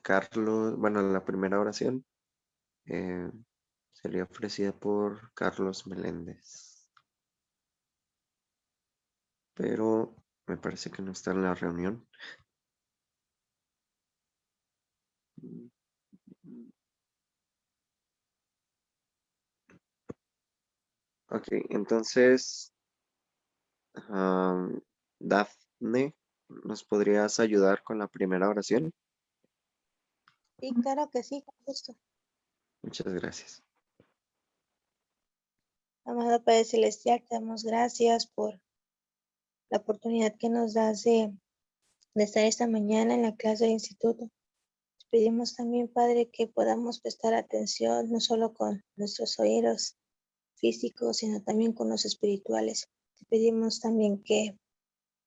Carlos, bueno, la primera oración eh, sería ofrecida por Carlos Meléndez, pero me parece que no está en la reunión. Ok, entonces, Dafne, ¿nos podrías ayudar con la primera oración? Sí, claro que sí, con gusto. Muchas gracias. Amado Padre Celestial, te damos gracias por la oportunidad que nos das de estar esta mañana en la clase de instituto. Te pedimos también, Padre, que podamos prestar atención no solo con nuestros oídos físicos, sino también con los espirituales. Te pedimos también que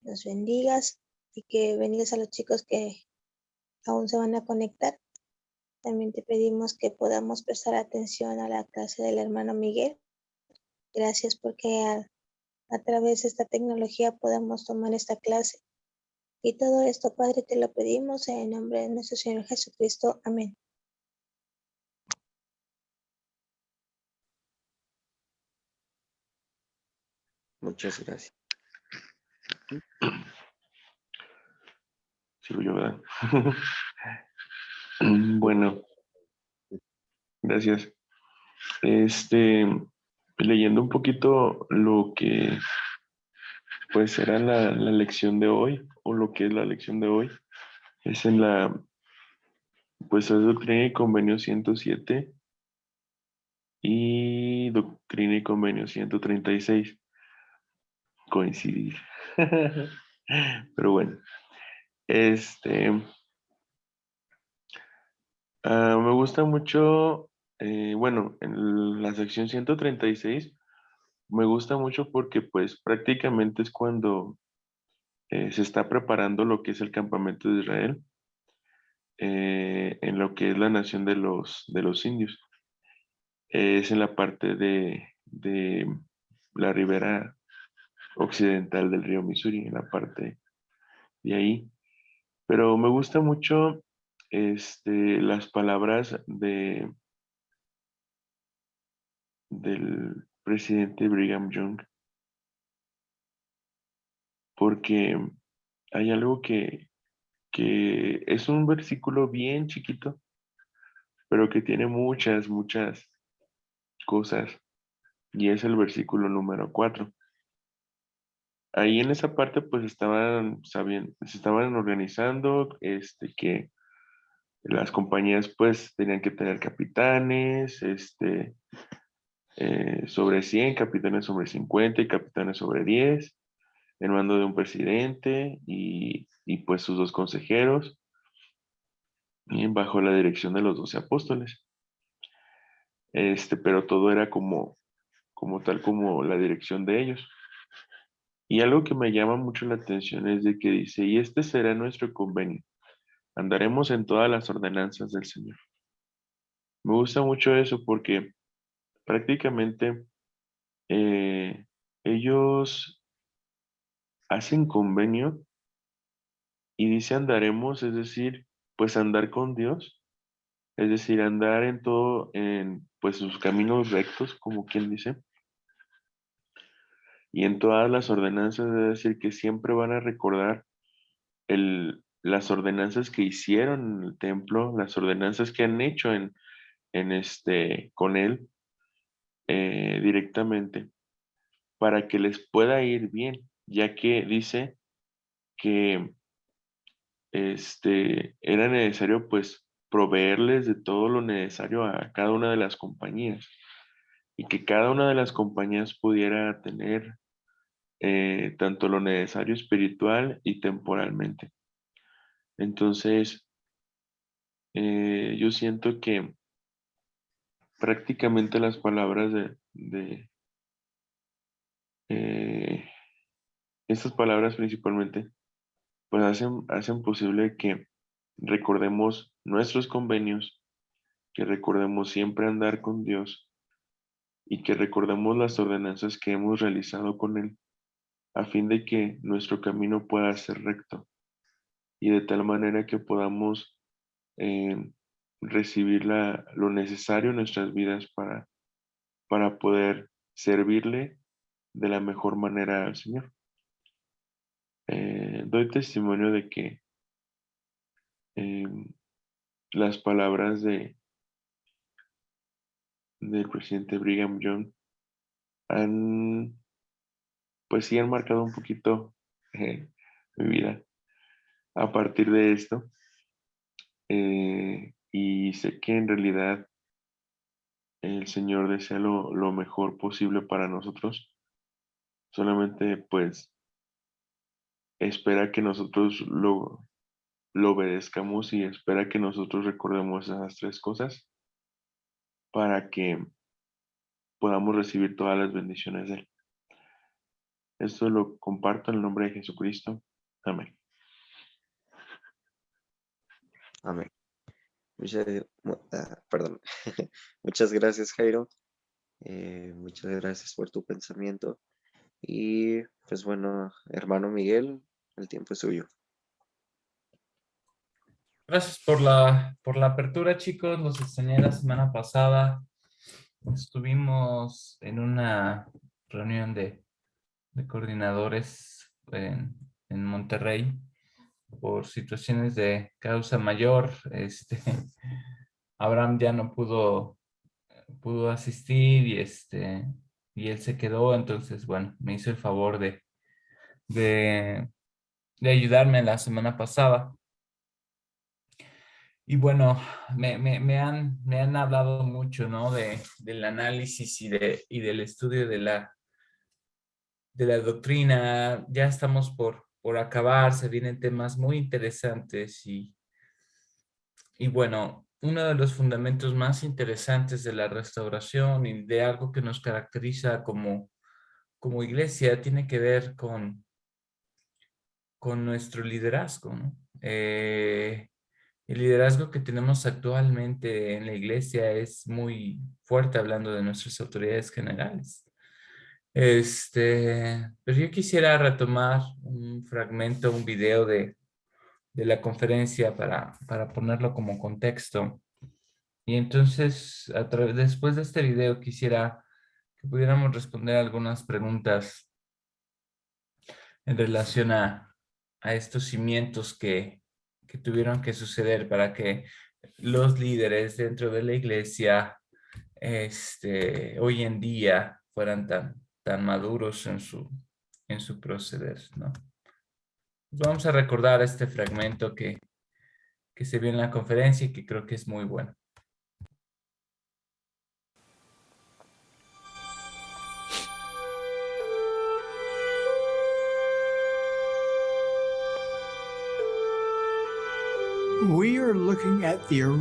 nos bendigas y que bendigas a los chicos que aún se van a conectar. También te pedimos que podamos prestar atención a la clase del hermano Miguel. Gracias porque a través de esta tecnología podemos tomar esta clase. Y todo esto, Padre, te lo pedimos en el nombre de nuestro Señor Jesucristo. Amén. Muchas gracias. Sigo yo, ¿verdad? Bueno, gracias. Leyendo un poquito lo que pues será la lección de hoy, o lo que es la lección de hoy, es en pues es Doctrina y Convenio 107 y Doctrina y Convenio 136. Coincidir. Pero bueno, me gusta mucho, bueno, en la sección 136 me gusta mucho porque pues prácticamente es cuando se está preparando lo que es el campamento de Israel. en lo que es la nación de los indios. Es en la parte de la ribera occidental del río Missouri, en la parte de ahí. Pero me gusta mucho las palabras del presidente Brigham Young, porque hay algo que es un versículo bien chiquito, pero que tiene muchas, muchas cosas, y es el versículo número 4. Ahí en esa parte pues estaban sabiendo, se estaban organizando, que las compañías pues tenían que tener capitanes, sobre 100, capitanes sobre 50 y capitanes sobre 10, en mando de un presidente y pues sus dos consejeros, y bajo la dirección de los 12 apóstoles. Pero todo era como tal como la dirección de ellos. Y algo que me llama mucho la atención es de que dice, y este será nuestro convenio, andaremos en todas las ordenanzas del Señor. Me gusta mucho eso porque prácticamente eh, ellos hacen convenio y dice andaremos, es decir, pues andar con Dios, es decir, andar en todo, en pues sus caminos rectos, como quien dice, y en todas las ordenanzas, es decir, que siempre van a recordar las ordenanzas que hicieron en el templo, las ordenanzas que han hecho con él directamente, para que les pueda ir bien, ya que dice que era necesario pues proveerles de todo lo necesario a cada una de las compañías y que cada una de las compañías pudiera tener tanto lo necesario espiritual y temporalmente. Entonces, yo siento que prácticamente las palabras de eh, estas palabras principalmente, pues hacen posible que recordemos nuestros convenios, que recordemos siempre andar con Dios y que recordemos las ordenanzas que hemos realizado con Él, a fin de que nuestro camino pueda ser recto y de tal manera que podamos eh, recibir lo necesario en nuestras vidas para poder servirle de la mejor manera al Señor. Doy testimonio de que eh, las palabras del presidente Brigham Young han, pues sí han marcado un poquito mi vida a partir de esto. Y sé que en realidad el Señor desea lo mejor posible para nosotros. Solamente pues espera que nosotros lo obedezcamos y espera que nosotros recordemos esas tres cosas para que podamos recibir todas las bendiciones de Él. Esto lo comparto en el nombre de Jesucristo. Amén. Amén. Perdón. Muchas gracias, Jairo. Muchas gracias por tu pensamiento. Y pues bueno, hermano Miguel, el tiempo es suyo. Gracias por la apertura, chicos. Los extrañé la semana pasada. Estuvimos en una reunión de coordinadores en Monterrey por situaciones de causa mayor. Abraham ya no pudo asistir y él se quedó. Entonces, bueno, me hizo el favor de, de ayudarme la semana pasada. Y bueno, me han hablado mucho, ¿no? Del análisis y del estudio de la doctrina. Ya estamos por acabar, se vienen temas muy interesantes y bueno, uno de los fundamentos más interesantes de la restauración y de algo que nos caracteriza como iglesia tiene que ver con nuestro liderazgo, ¿no? El liderazgo que tenemos actualmente en la iglesia es muy fuerte hablando de nuestras autoridades generales. Pero yo quisiera retomar un fragmento, un video de la conferencia para ponerlo como contexto. Y entonces, después de este video, quisiera que pudiéramos responder algunas preguntas en relación a estos cimientos que tuvieron que suceder para que los líderes dentro de la iglesia hoy en día fueran tan maduros en su proceder, ¿no? Vamos a recordar este fragmento que se vio en la conferencia y que creo que es muy bueno.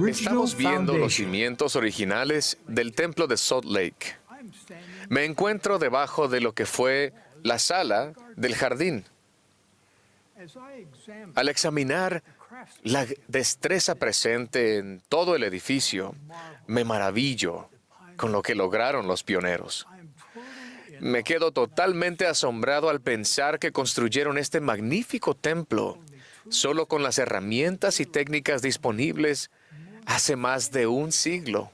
Estamos viendo los cimientos originales del templo de Salt Lake. Me encuentro debajo de lo que fue la sala del jardín. Al examinar la destreza presente en todo el edificio, me maravillo con lo que lograron los pioneros. Me quedo totalmente asombrado al pensar que construyeron este magnífico templo solo con las herramientas y técnicas disponibles hace más de un siglo.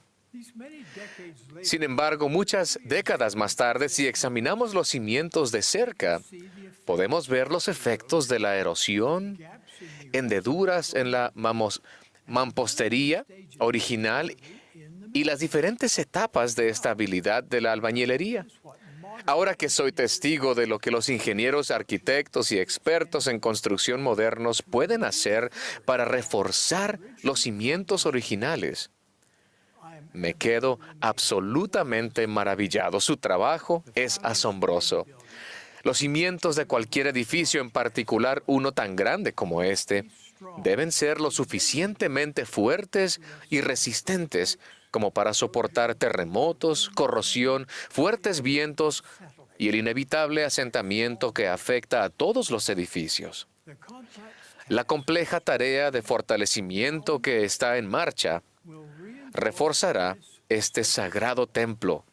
Sin embargo, muchas décadas más tarde, si examinamos los cimientos de cerca, podemos ver los efectos de la erosión, hendeduras en la mampostería original y las diferentes etapas de estabilidad de la albañilería. Ahora que soy testigo de lo que los ingenieros, arquitectos y expertos en construcción modernos pueden hacer para reforzar los cimientos originales, me quedo absolutamente maravillado. Su trabajo es asombroso. Los cimientos de cualquier edificio, en particular uno tan grande como este, deben ser lo suficientemente fuertes y resistentes como para soportar terremotos, corrosión, fuertes vientos y el inevitable asentamiento que afecta a todos los edificios. La compleja tarea de fortalecimiento que está en marcha reforzará este sagrado templo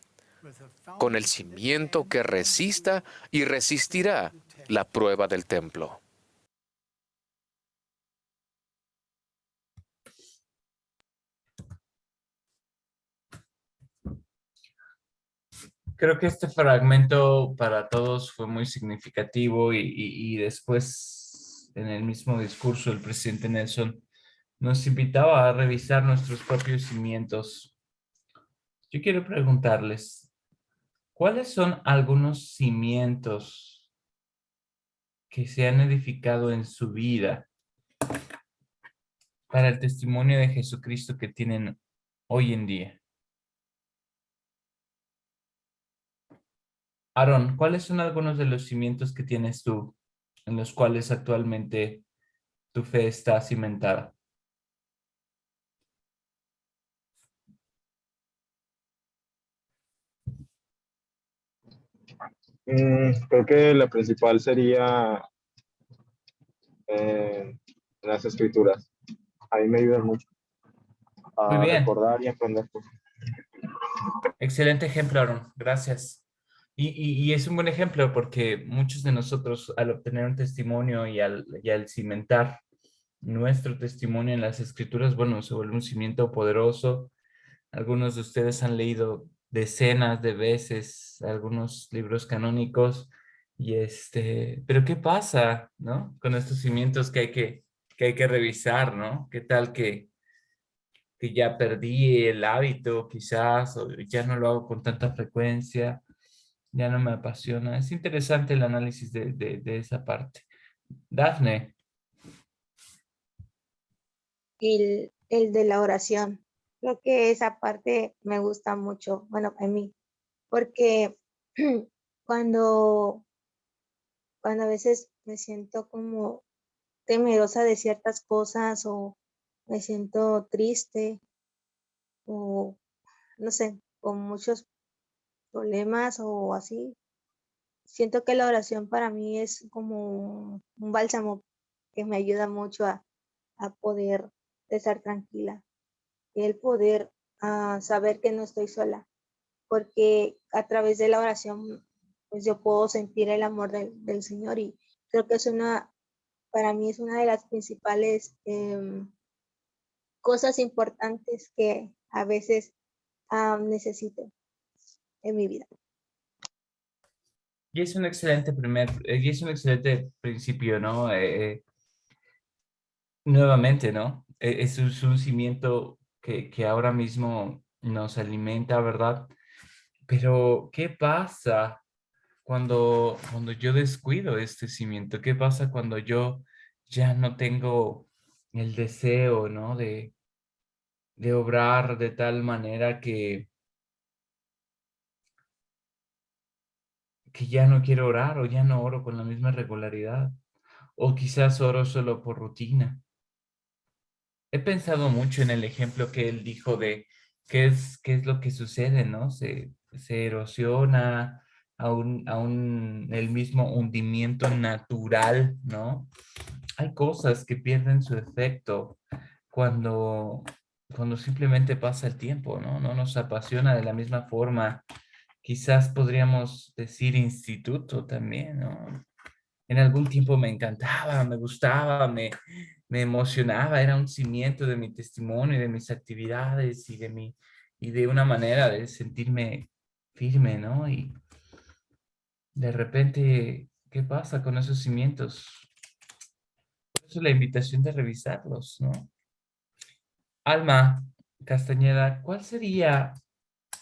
con el cimiento que resista y resistirá la prueba del templo. Creo que este fragmento para todos fue muy significativo y después en el mismo discurso el presidente Nelson nos invitaba a revisar nuestros propios cimientos. Yo quiero preguntarles, ¿cuáles son algunos cimientos que se han edificado en su vida para el testimonio de Jesucristo que tienen hoy en día? Aaron, ¿cuáles son algunos de los cimientos que tienes tú en los cuales actualmente tu fe está cimentada? Creo que la principal sería las escrituras. A mí me ayudan mucho Muy a bien, recordar y aprender cosas. excelente ejemplo, Aaron, gracias. Y es un buen ejemplo porque muchos de nosotros al obtener un testimonio y al cimentar nuestro testimonio en las escrituras, bueno, se vuelve un cimiento poderoso. Algunos de ustedes han leído decenas de veces algunos libros canónicos y pero ¿qué pasa, no? Con estos cimientos que hay que revisar, ¿no? ¿Qué tal que ya perdí el hábito quizás o ya no lo hago con tanta frecuencia, ya no me apasiona? Es interesante el análisis de esa parte. Dafne, El de la oración. Creo que esa parte me gusta mucho, bueno, a mí, porque cuando, cuando a veces me siento como temerosa de ciertas cosas o me siento triste o no sé, con muchos problemas o así, siento que la oración para mí es como un bálsamo que me ayuda mucho a poder de estar tranquila, el poder saber que no estoy sola, porque a través de la oración pues yo puedo sentir el amor del Señor y creo que para mí es una de las principales cosas importantes que a veces necesito en mi vida. Y es un excelente y es un excelente principio, ¿no? Nuevamente, ¿no? Es un cimiento que ahora mismo nos alimenta, ¿verdad? Pero, ¿qué pasa cuando yo descuido este cimiento? ¿Qué pasa cuando yo ya no tengo el deseo, ¿no? De obrar de tal manera que ya no quiero orar o ya no oro con la misma regularidad? O quizás oro solo por rutina. He pensado mucho en el ejemplo que él dijo de qué es lo que sucede, ¿no? Se erosiona el mismo hundimiento natural, ¿no? Hay cosas que pierden su efecto cuando, cuando simplemente pasa el tiempo, ¿no? No nos apasiona de la misma forma. Quizás podríamos decir instituto también, ¿no? En algún tiempo me encantaba, me gustaba, me emocionaba, era un cimiento de mi testimonio y de mis actividades y de una manera de sentirme firme, ¿no? Y de repente, ¿qué pasa con esos cimientos? Por eso la invitación de revisarlos, ¿no? Alma Castañeda, ¿cuál sería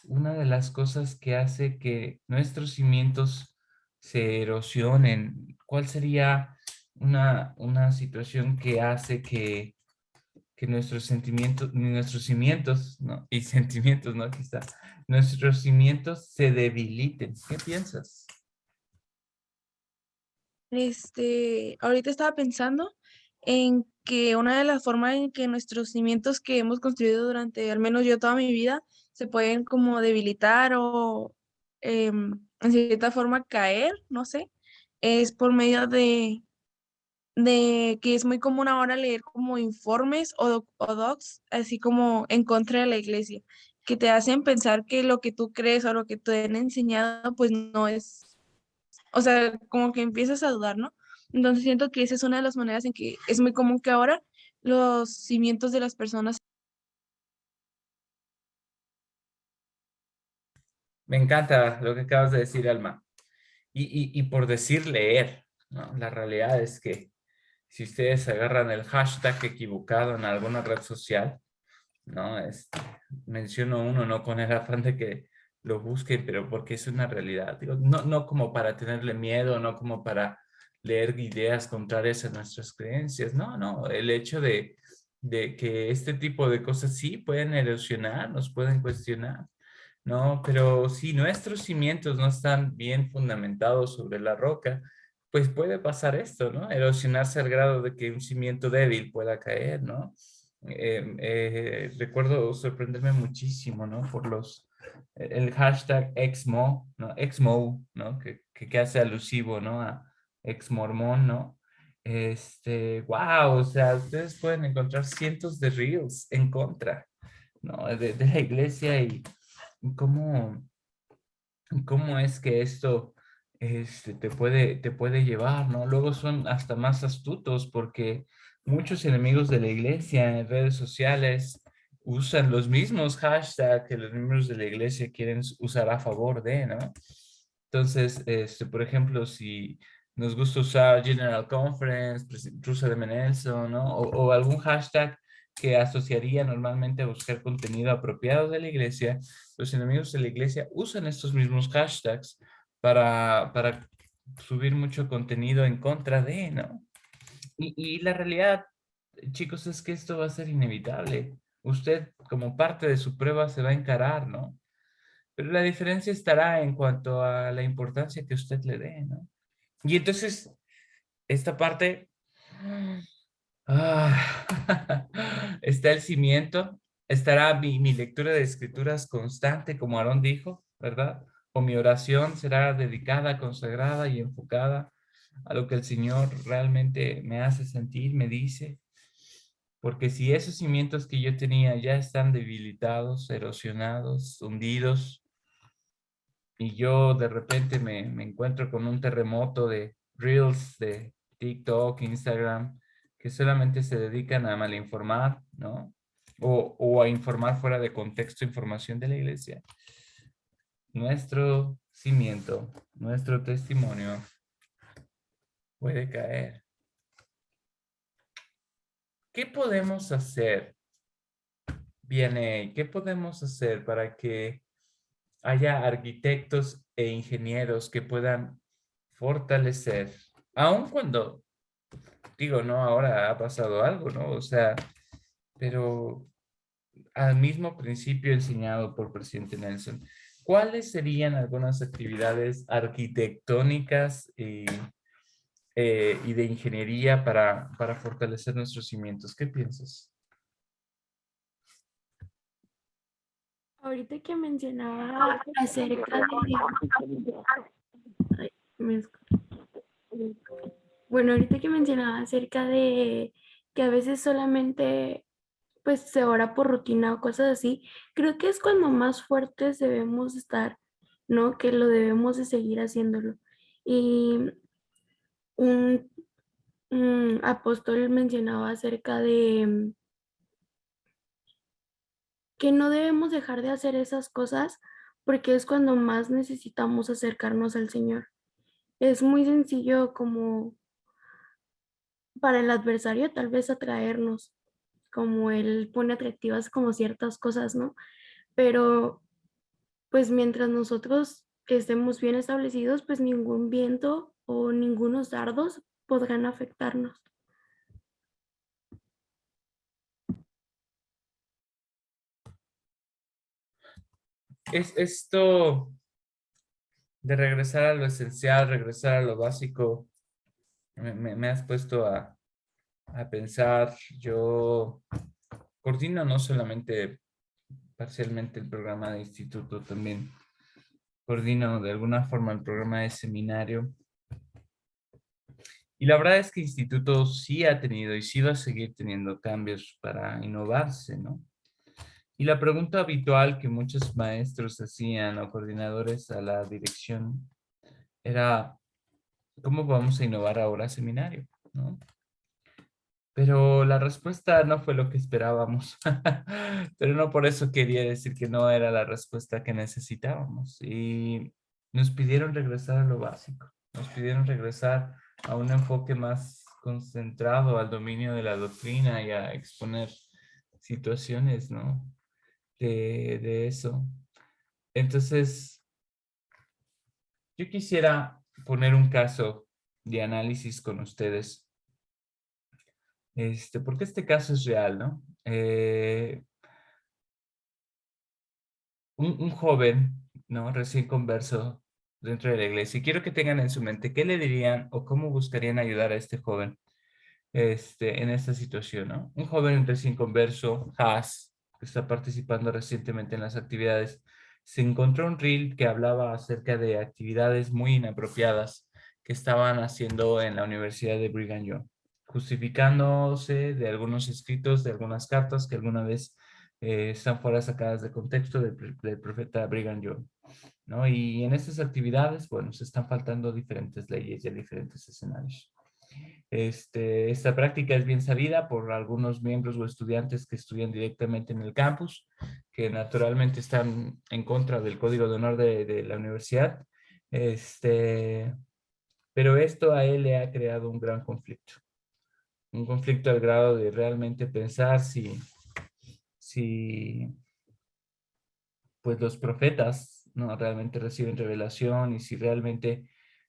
una de las cosas que hace que nuestros cimientos se erosionen? ¿Cuál sería una situación que hace que nuestros sentimientos, nuestros cimientos, ¿no? Y sentimientos, ¿no? Quizá, nuestros cimientos se debiliten. ¿Qué piensas? Ahorita estaba pensando en que una de las formas en que nuestros cimientos que hemos construido durante al menos yo toda mi vida se pueden como debilitar o en cierta forma caer, no sé, es por medio de que es muy común ahora leer como informes o docs, así como en contra de la iglesia, que te hacen pensar que lo que tú crees o lo que te han enseñado, pues no es, o sea, como que empiezas a dudar, ¿no? Entonces siento que esa es una de las maneras en que es muy común que ahora los cimientos de las personas. Me encanta lo que acabas de decir, Alma. Y por decir leer, ¿no? La realidad es que si ustedes agarran el hashtag equivocado en alguna red social, ¿no? Menciono uno, no con el afán de que lo busquen, pero porque es una realidad. Digo, no como para tenerle miedo, no como para leer ideas contrarias a nuestras creencias, no, el hecho de que este tipo de cosas sí pueden erosionar, nos pueden cuestionar, ¿no? Pero si nuestros cimientos no están bien fundamentados sobre la roca, pues puede pasar esto, ¿no? Erosionarse al grado de que un cimiento débil pueda caer, ¿no? Recuerdo sorprenderme muchísimo, ¿no? Por el hashtag exmo, ¿no? Exmo, ¿no? Que hace alusivo, ¿no? A exmormón, ¿no? Wow, o sea, ustedes pueden encontrar cientos de reels en contra, ¿no? De la iglesia y cómo, cómo es que esto te puede llevar, ¿no? Luego son hasta más astutos porque muchos enemigos de la iglesia en redes sociales usan los mismos hashtags que los miembros de la iglesia quieren usar a favor de, ¿no? Entonces, por ejemplo, si nos gusta usar General Conference, Rusa de Menelson, ¿no? O algún hashtag que asociaría normalmente a buscar contenido apropiado de la iglesia, los enemigos de la iglesia usan estos mismos hashtags para subir mucho contenido en contra de, ¿no? Y la realidad, chicos, es que esto va a ser inevitable. Usted, como parte de su prueba, se va a encarar, ¿no? Pero la diferencia estará en cuanto a la importancia que usted le dé, ¿no? Y entonces, esta parte, está el cimiento, estará mi lectura de escrituras constante, como Aarón dijo, ¿verdad? O mi oración será dedicada, consagrada y enfocada a lo que el Señor realmente me hace sentir, me dice. Porque si esos cimientos que yo tenía ya están debilitados, erosionados, hundidos, y yo de repente me encuentro con un terremoto de Reels, de TikTok, Instagram, que solamente se dedican a malinformar, ¿no? O a informar fuera de contexto información de la iglesia. Nuestro cimiento, nuestro testimonio puede caer. ¿Qué podemos hacer? Viene, ¿qué podemos hacer para que haya arquitectos e ingenieros que puedan fortalecer, aun cuando, digo, no, ahora ha pasado algo, ¿no? O sea, pero al mismo principio enseñado por presidente Nelson, ¿cuáles serían algunas actividades arquitectónicas y de ingeniería para fortalecer nuestros cimientos? ¿Qué piensas? Ahorita que mencionaba acerca de... Ay, me escucho. Bueno, ahorita que mencionaba acerca de que a veces solamente pues se ora por rutina o cosas así, creo que es cuando más fuertes debemos estar, ¿no? Que lo debemos de seguir haciéndolo. Y un, apóstol mencionaba acerca de que no debemos dejar de hacer esas cosas porque es cuando más necesitamos acercarnos al Señor. Es muy sencillo como para el adversario tal vez atraernos, como él pone atractivas como ciertas cosas, ¿no? Pero pues mientras nosotros estemos bien establecidos, pues ningún viento o ningunos dardos podrán afectarnos. Es esto de regresar a lo esencial, regresar a lo básico. Me has puesto a pensar, yo coordino no solamente parcialmente el programa de instituto, también coordino de alguna forma el programa de seminario. Y la verdad es que instituto sí ha tenido y sí va a seguir teniendo cambios para innovarse, ¿no? Y la pregunta habitual que muchos maestros hacían o coordinadores a la dirección era, ¿cómo vamos a innovar ahora seminario? ¿No? Pero la respuesta no fue lo que esperábamos. Pero no por eso quería decir que no era la respuesta que necesitábamos. Y nos pidieron regresar a lo básico. Nos pidieron regresar a un enfoque más concentrado al dominio de la doctrina y a exponer situaciones, ¿no? De eso. Entonces, yo quisiera poner un caso de análisis con ustedes. Porque este caso es real, ¿no? Un joven, ¿no? Recién converso dentro de la iglesia. Y quiero que tengan en su mente qué le dirían o cómo buscarían ayudar a este joven en esta situación, ¿no? Un joven recién converso, Haas, que está participando recientemente en las actividades, se encontró un reel que hablaba acerca de actividades muy inapropiadas que estaban haciendo en la Universidad de Brigham Young, justificándose de algunos escritos, de algunas cartas que alguna vez están fuera sacadas de contexto del profeta Brigham Young, ¿no? Y en estas actividades, bueno, se están faltando diferentes leyes y diferentes escenarios. Esta práctica es bien sabida por algunos miembros o estudiantes que estudian directamente en el campus, que naturalmente están en contra del código de honor de la universidad. Pero esto a él le ha creado un gran conflicto. Un conflicto al grado de realmente pensar si pues los profetas no realmente reciben revelación y si realmente,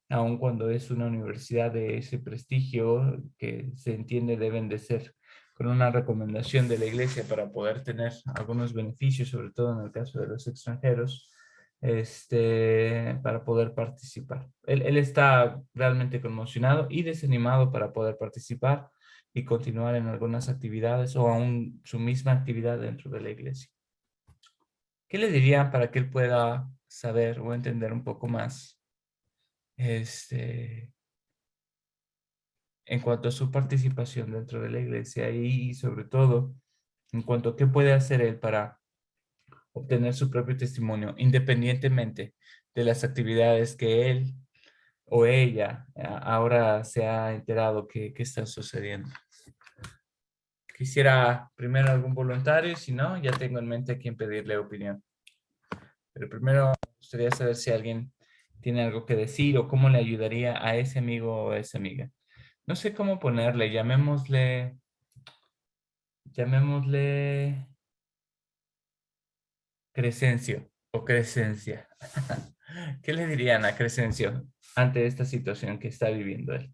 aun cuando es una universidad de ese prestigio que se entiende deben de ser con una recomendación de la iglesia para poder tener algunos beneficios, sobre todo en el caso de los extranjeros, para poder participar. Él está realmente conmocionado y desanimado para poder participar y continuar en algunas actividades o aún su misma actividad dentro de la iglesia. ¿Qué le dirían para que él pueda saber o entender un poco más en cuanto a su participación dentro de la iglesia y sobre todo en cuanto a qué puede hacer él para obtener su propio testimonio, independientemente de las actividades que él o ella ahora se ha enterado que están sucediendo. Quisiera primero algún voluntario, y si no, ya tengo en mente a quién pedirle opinión. Pero primero me gustaría saber si alguien tiene algo que decir o cómo le ayudaría a ese amigo o a esa amiga. No sé cómo ponerle, llamémosle Crescencio o Crescencia. ¿Qué le dirían a Crescencio ante esta situación que está viviendo él?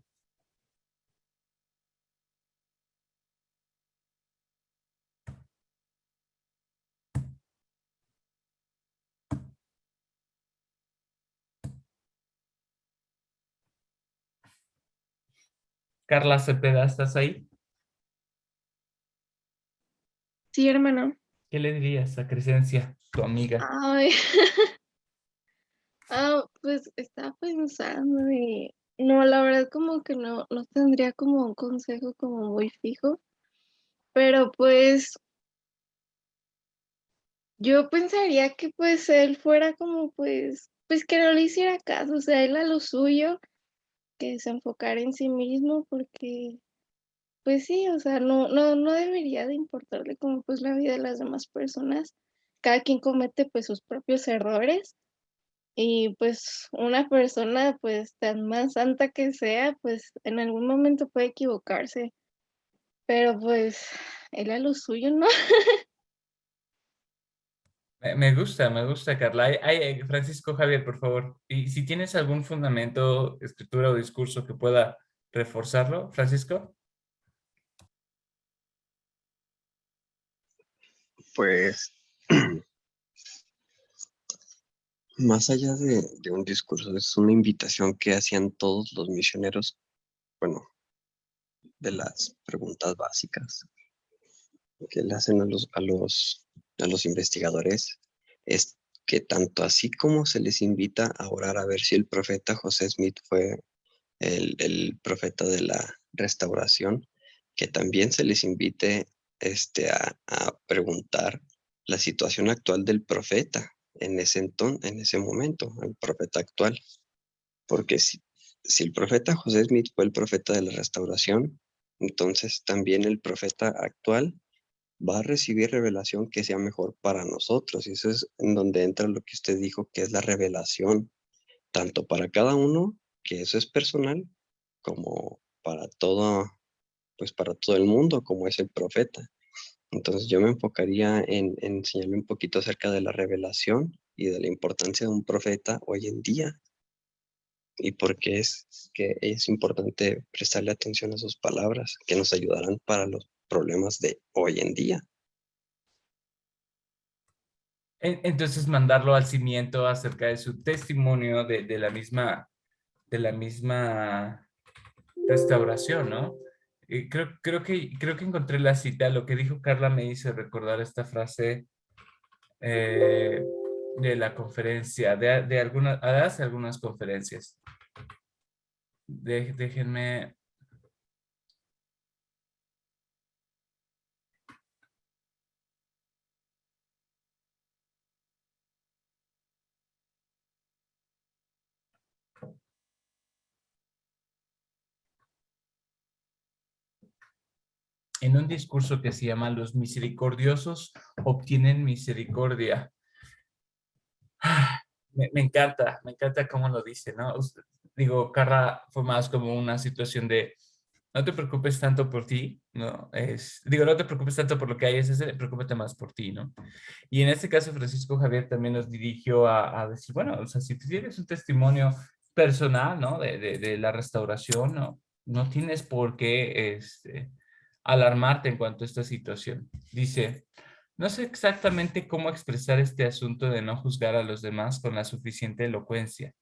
Carla Cepeda, ¿estás ahí? Sí, hermano. ¿Qué le dirías a Crescencia, tu amiga? Ay, pues estaba pensando y no, la verdad como que no tendría como un consejo como muy fijo, pero pues yo pensaría que pues él fuera como pues que no le hiciera caso, o sea, él a lo suyo, que se enfocara en sí mismo, porque pues sí, o sea, no debería de importarle como pues la vida de las demás personas. Cada quien comete pues sus propios errores y pues una persona pues tan más santa que sea, pues en algún momento puede equivocarse, pero pues él a lo suyo, ¿no? Me gusta, Carla. Francisco Javier, por favor. Y si tienes algún fundamento, escritura o discurso que pueda reforzarlo, Francisco. Pues más allá de un discurso, es una invitación que hacían todos los misioneros, bueno, de las preguntas básicas que le hacen a los investigadores, es que tanto así como se les invita a orar a ver si el profeta José Smith fue el profeta de la restauración, que también se les invite a preguntar la situación actual del profeta en ese momento, el profeta actual. Porque si el profeta José Smith fue el profeta de la restauración, entonces también el profeta actual va a recibir revelación que sea mejor para nosotros. Y eso es en donde entra lo que usted dijo, que es la revelación, tanto para cada uno, que eso es personal, como para todo, pues para todo el mundo, como es el profeta. Entonces yo me enfocaría en enseñarle un poquito acerca de la revelación y de la importancia de un profeta hoy en día y por qué es que es importante prestarle atención a sus palabras que nos ayudarán para los problemas de hoy en día. Entonces mandarlo al cimiento acerca de su testimonio de la misma restauración, ¿no? Creo que encontré la cita. Lo que dijo Carla me hizo recordar esta frase eh, de la conferencia, de hace algunas conferencias. Déjenme. En un discurso que se llama Los misericordiosos obtienen misericordia. Me encanta cómo lo dice, ¿no? Digo, Carla fue más como una situación de no te preocupes tanto por ti, ¿no? No te preocupes tanto por lo que hay, preocúpate más por ti, ¿no? Y en este caso, Francisco Javier también nos dirigió a decir, bueno, o sea, si tú tienes un testimonio personal, ¿no? De la restauración, ¿no? No tienes por qué alarmarte en cuanto a esta situación. Dice, no sé exactamente cómo expresar este asunto de no juzgar a los demás con la suficiente elocuencia,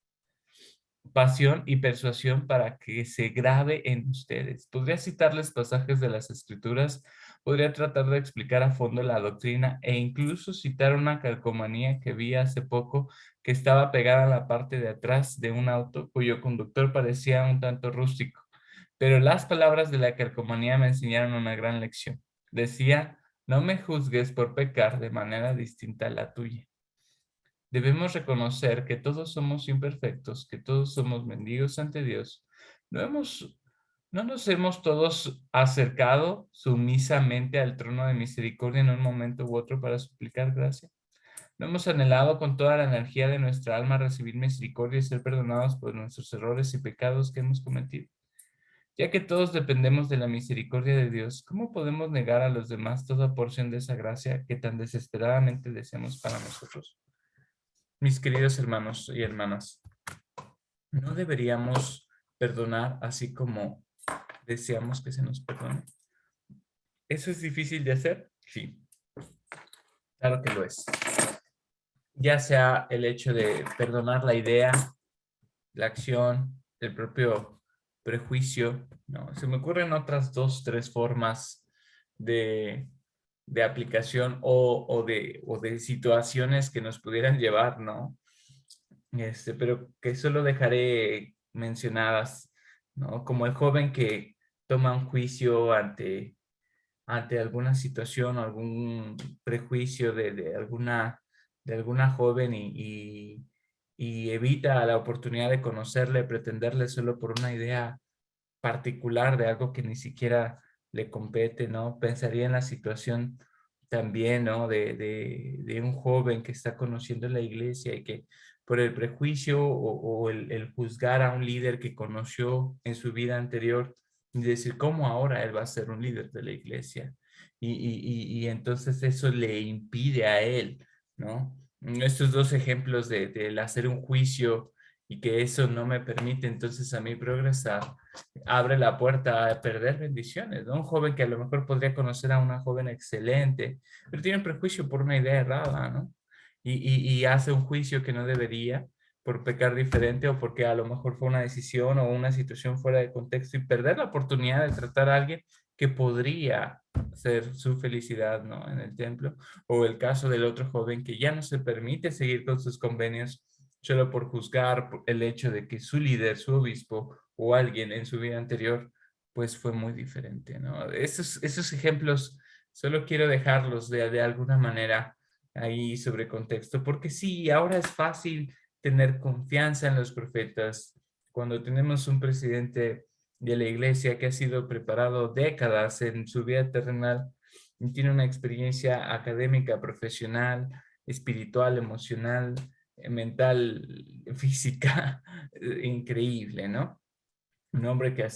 pasión y persuasión para que se grabe en ustedes. Podría citarles pasajes de las Escrituras, podría tratar de explicar a fondo la doctrina e incluso citar una calcomanía que vi hace poco que estaba pegada a la parte de atrás de un auto cuyo conductor parecía un tanto rústico. Pero las palabras de la calcomanía me enseñaron una gran lección. Decía, no me juzgues por pecar de manera distinta a la tuya. Debemos reconocer que todos somos imperfectos, que todos somos mendigos ante Dios. No nos hemos todos acercado sumisamente al trono de misericordia en un momento u otro para suplicar gracia. No hemos anhelado con toda la energía de nuestra alma recibir misericordia y ser perdonados por nuestros errores y pecados que hemos cometido. Ya que todos dependemos de la misericordia de Dios, ¿cómo podemos negar a los demás toda porción de esa gracia que tan desesperadamente deseamos para nosotros? Mis queridos hermanos y hermanas, ¿no deberíamos perdonar así como deseamos que se nos perdone? ¿Eso es difícil de hacer? Sí, claro que lo es. Ya sea el hecho de perdonar la idea, la acción, el propio prejuicio, ¿no? Se me ocurren otras 2, 3 formas de aplicación o de situaciones que nos pudieran llevar, ¿no? Pero que solo dejaré mencionadas, ¿no? Como el joven que toma un juicio ante alguna situación, algún prejuicio de alguna joven y evita la oportunidad de conocerle, pretenderle solo por una idea particular de algo que ni siquiera le compete, ¿no? Pensaría en la situación también, ¿no? De un joven que está conociendo la iglesia y que por el prejuicio o el juzgar a un líder que conoció en su vida anterior y decir, ¿cómo ahora él va a ser un líder de la iglesia? Y entonces eso le impide a él, ¿no? Estos 2 ejemplos del hacer un juicio y que eso no me permite entonces a mí progresar, abre la puerta a perder bendiciones, ¿no? Un joven que a lo mejor podría conocer a una joven excelente, pero tiene un prejuicio por una idea errada, ¿no? Y hace un juicio que no debería por pecar diferente o porque a lo mejor fue una decisión o una situación fuera de contexto y perder la oportunidad de tratar a alguien que podría ser su felicidad, ¿no? En el templo. O el caso del otro joven que ya no se permite seguir con sus convenios solo por juzgar el hecho de que su líder, su obispo o alguien en su vida anterior, pues fue muy diferente, ¿no? Esos ejemplos solo quiero dejarlos de alguna manera ahí sobre contexto, porque sí, ahora es fácil tener confianza en los profetas cuando tenemos un presidente de la iglesia que ha sido preparado décadas en su vida terrenal y tiene una experiencia académica, profesional, espiritual, emocional, mental, física, increíble, ¿no? Un hombre que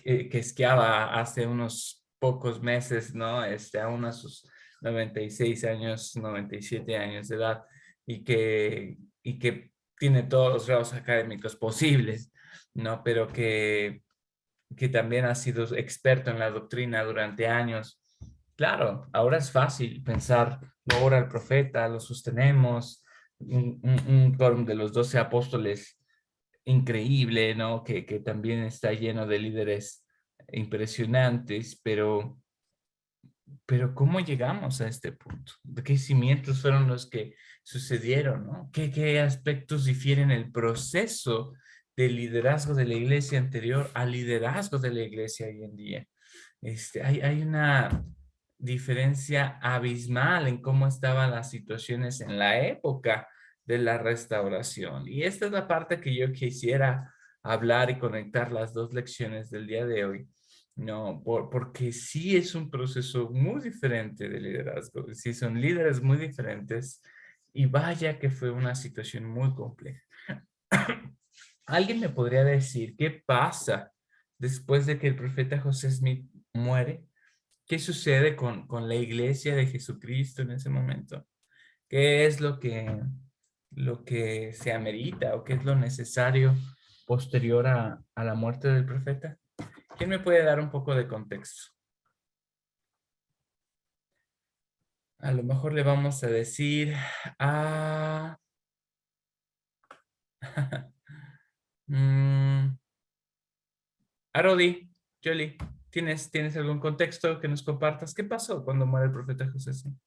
que esquiaba hace unos pocos meses, ¿no? Aún a sus 96 años, 97 años de edad, y que tiene todos los grados académicos posibles, ¿no? Pero que también ha sido experto en la doctrina durante años. Claro, ahora es fácil pensar, lo ora el profeta, lo sostenemos, un quórum de los 12 apóstoles increíble, ¿no? Que también está lleno de líderes impresionantes, pero ¿cómo llegamos a este punto? ¿De qué cimientos fueron los que sucedieron, ¿no? ¿Qué aspectos difieren el proceso del liderazgo de la iglesia anterior al liderazgo de la iglesia hoy en día? Hay una diferencia abismal en cómo estaban las situaciones en la época de la restauración. Y esta es la parte que yo quisiera hablar y conectar las 2 lecciones del día de hoy. No, porque sí es un proceso muy diferente de liderazgo, sí son líderes muy diferentes y vaya que fue una situación muy compleja. ¿Alguien me podría decir qué pasa después de que el profeta José Smith muere? ¿Qué sucede con la iglesia de Jesucristo en ese momento? ¿Qué es lo que se amerita o qué es lo necesario posterior a la muerte del profeta? ¿Quién me puede dar un poco de contexto? A lo mejor le vamos a decir a... a Rodi, Jolie, ¿tienes algún contexto que nos compartas? ¿Qué pasó cuando muere el profeta José Smith?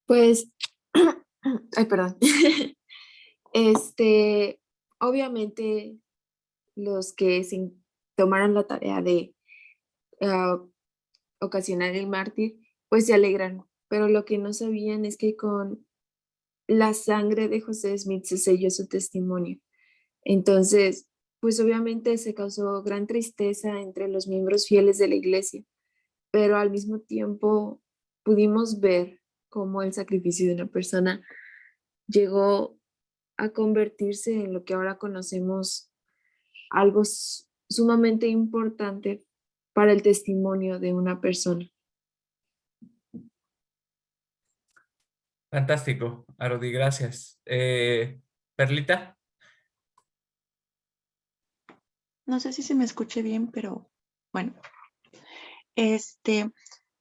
Pues, ay, perdón. Obviamente los que tomaron la tarea de ocasionar el mártir, pues se alegran. Pero lo que no sabían es que con la sangre de José Smith se selló su testimonio. Entonces, pues obviamente se causó gran tristeza entre los miembros fieles de la iglesia, pero al mismo tiempo pudimos ver cómo el sacrificio de una persona llegó a convertirse en lo que ahora conocemos algo sumamente importante para el testimonio de una persona. Fantástico, Arodi, gracias. Perlita. No sé si se me escuche bien, pero bueno.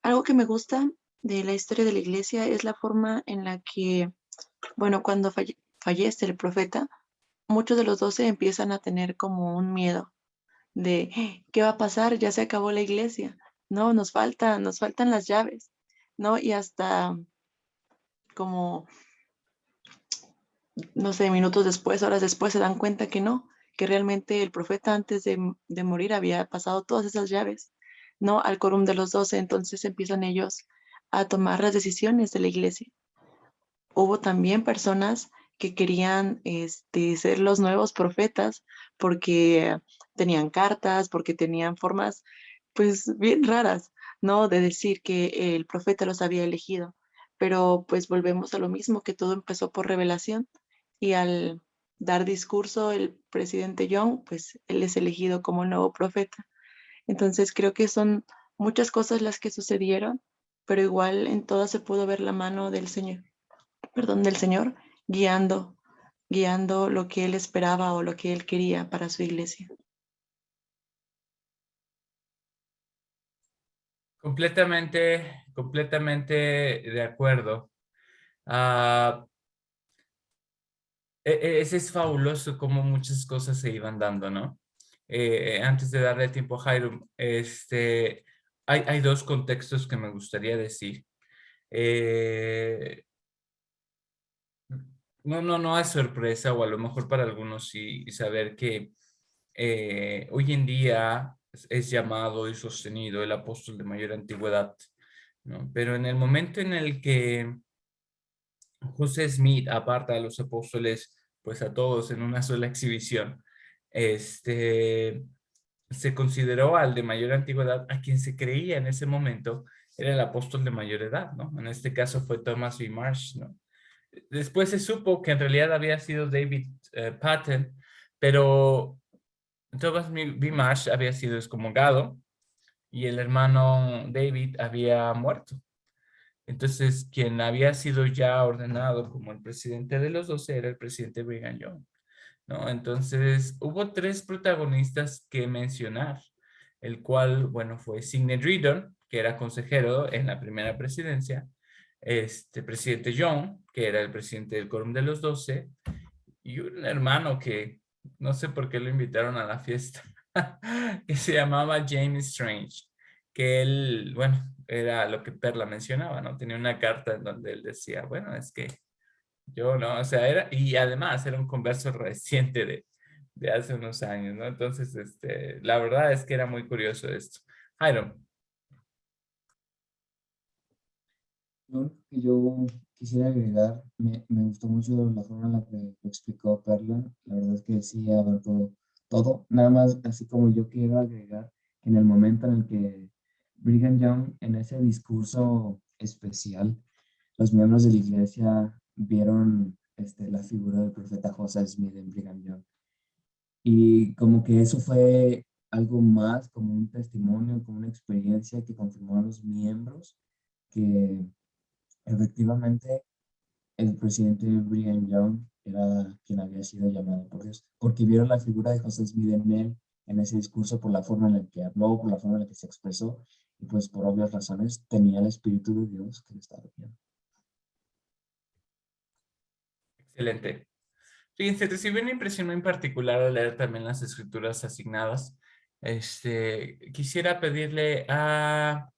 Algo que me gusta de la historia de la iglesia es la forma en la que, bueno, cuando fallece el profeta, muchos de los 12 empiezan a tener como un miedo de ¿qué va a pasar? Ya se acabó la iglesia, ¿no? Nos faltan las llaves, ¿no? Y hasta como, no sé, minutos después, horas después, se dan cuenta que no, que realmente el profeta antes de morir había pasado todas esas llaves, ¿no? Al quórum de los 12, entonces empiezan ellos a tomar las decisiones de la iglesia. Hubo también personas que querían ser los nuevos profetas porque tenían cartas, porque tenían formas pues bien raras, ¿no? De decir que el profeta los había elegido. Pero pues volvemos a lo mismo, que todo empezó por revelación y al dar discurso el presidente Young, pues él es elegido como el nuevo profeta. Entonces creo que son muchas cosas las que sucedieron, pero igual en todas se pudo ver la mano del Señor, del Señor guiando lo que Él esperaba o lo que Él quería para su iglesia. Completamente de acuerdo. Ese es fabuloso cómo muchas cosas se iban dando, ¿no? Antes de darle tiempo a Jairo, hay dos contextos que me gustaría decir. No es sorpresa, o a lo mejor para algunos sí, saber que hoy en día es llamado y sostenido el apóstol de mayor antigüedad, ¿no? Pero en el momento en el que José Smith aparta a los apóstoles, pues a todos en una sola exhibición, se consideró al de mayor antigüedad a quien se creía en ese momento era el apóstol de mayor edad, ¿no? En este caso fue Thomas B. Marsh, ¿no? Después se supo que en realidad había sido David Patton, pero Thomas B. Marsh había sido excomulgado y el hermano David había muerto. Entonces, quien había sido ya ordenado como el presidente de los 12 era el presidente Brigham Young, ¿no? Entonces, hubo tres protagonistas que mencionar, el cual, bueno, fue Sidney Rigdon, que era consejero en la primera presidencia, presidente Young, que era el presidente del quórum de los 12, y un hermano que no sé por qué lo invitaron a la fiesta, que se llamaba James Strange, que él, bueno, era lo que Perla mencionaba, ¿no? Tenía una carta en donde él decía, bueno, es que yo no, o sea, y además era un converso reciente de hace unos años, ¿no? Entonces, la verdad es que era muy curioso esto. Jairo. Lo único que yo quisiera agregar, me gustó mucho la forma en la que lo explicó Perla. La verdad es que sí abarcó todo. Nada más, así como yo quiero agregar que en el momento en el que Brigham Young, en ese discurso especial, los miembros de la iglesia vieron la figura del profeta José Smith en Brigham Young. Y como que eso fue algo más, como un testimonio, como una experiencia que confirmó a los miembros que efectivamente el presidente Brigham Young era quien había sido llamado por Dios, porque vieron la figura de José Smith en él, en ese discurso, por la forma en la que habló, por la forma en la que se expresó, y pues por obvias razones tenía el Espíritu de Dios que le estaba guiando. Excelente. Fíjense, recibí una impresión muy particular al leer también las escrituras asignadas. Quisiera pedirle a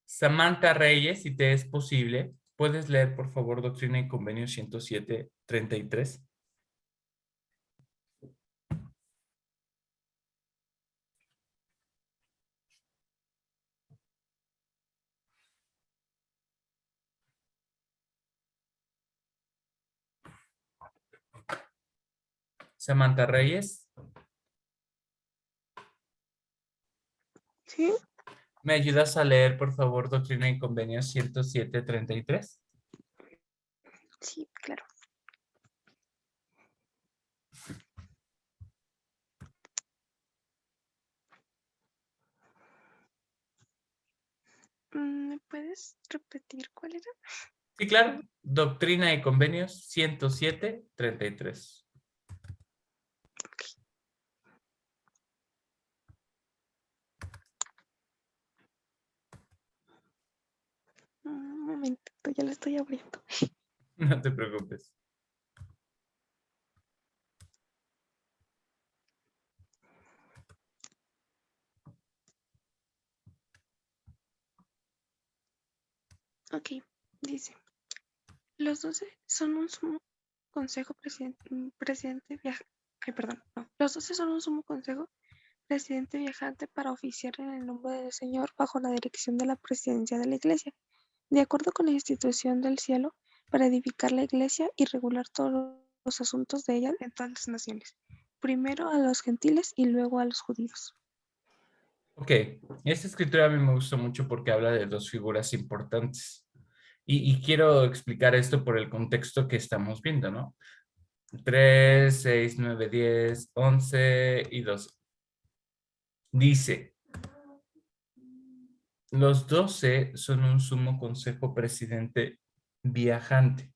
Samantha Reyes, si te es posible, ¿puedes leer, por favor, Doctrina y Convenio 107.33? Samantha Reyes, Sí. ¿me ayudas a leer, por favor, Doctrina y Convenios 107.33? Sí, claro. ¿Me puedes repetir cuál era? Sí, claro. Doctrina y Convenios 107.33. Un momentito, ya lo estoy abriendo. No te preocupes. Ok, dice. Los 12 son un sumo consejo presidente perdón, no. Los 12 son un sumo consejo presidente viajante para oficiar en el nombre del Señor bajo la dirección de la presidencia de la Iglesia, de acuerdo con la institución del cielo, para edificar la Iglesia y regular todos los asuntos de ella en todas las naciones, primero a los gentiles y luego a los judíos. Ok, esta escritura a mí me gusta mucho porque habla de dos figuras importantes. Y quiero explicar esto por el contexto que estamos viendo, ¿no? 3, 6, 9, 10, 11 y 12. Dice, los 12 son un sumo consejo presidente viajante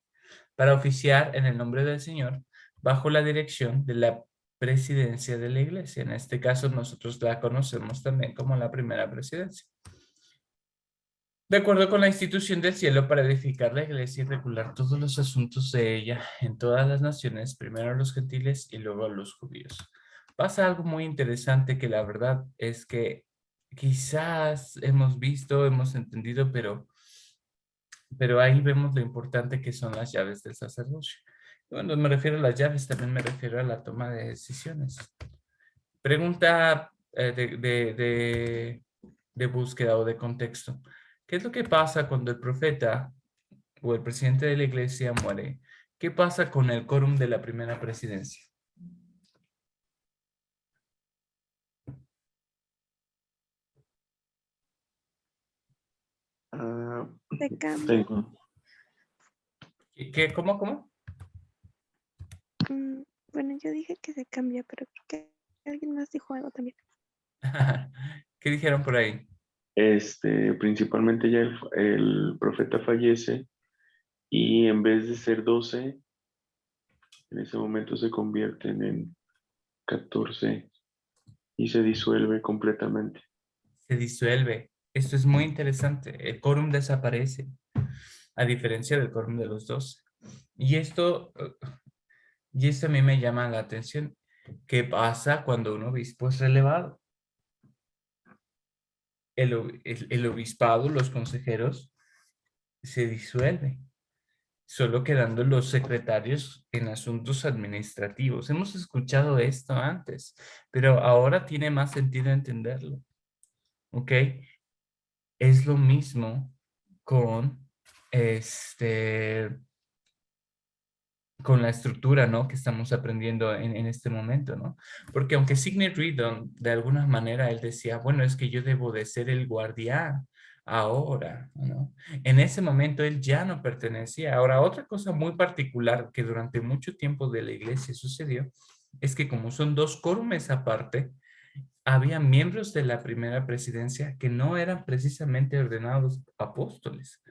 para oficiar en el nombre del Señor bajo la dirección de la presidencia de la iglesia. En este caso nosotros la conocemos también como la primera presidencia. De acuerdo con la institución del cielo para edificar la iglesia y regular todos los asuntos de ella en todas las naciones, primero a los gentiles y luego a los judíos. Pasa algo muy interesante que la verdad es que quizás hemos visto, hemos entendido, pero ahí vemos lo importante que son las llaves del sacerdocio. Cuando me refiero a las llaves, también me refiero a la toma de decisiones. Pregunta de búsqueda o de contexto. ¿Qué es lo que pasa cuando el profeta o el presidente de la iglesia muere? ¿Qué pasa con el quórum de la primera presidencia? Se cambia. Tengo. ¿Cómo? Bueno, yo dije que se cambia, pero creo que alguien más dijo algo también. ¿Qué dijeron por ahí? Principalmente ya el profeta fallece y en vez de ser 12, en ese momento se convierten en 14 y se disuelve completamente. Se disuelve. Esto es muy interesante. El quórum desaparece, a diferencia del quórum de los 12. Y esto a mí me llama la atención. ¿Qué pasa cuando un obispo es relevado? El obispado, los consejeros, se disuelve, solo quedando los secretarios en asuntos administrativos. Hemos escuchado esto antes, pero ahora tiene más sentido entenderlo. ¿Ok? Es lo mismo con con la estructura, ¿no? Que estamos aprendiendo en este momento, ¿no? Porque aunque Sidney Rigdon, de alguna manera, él decía, bueno, es que yo debo de ser el guardián ahora, ¿no? En ese momento él ya no pertenecía. Ahora, otra cosa muy particular que durante mucho tiempo de la iglesia sucedió es que como son dos quórumes aparte, había miembros de la primera presidencia que no eran precisamente ordenados apóstoles.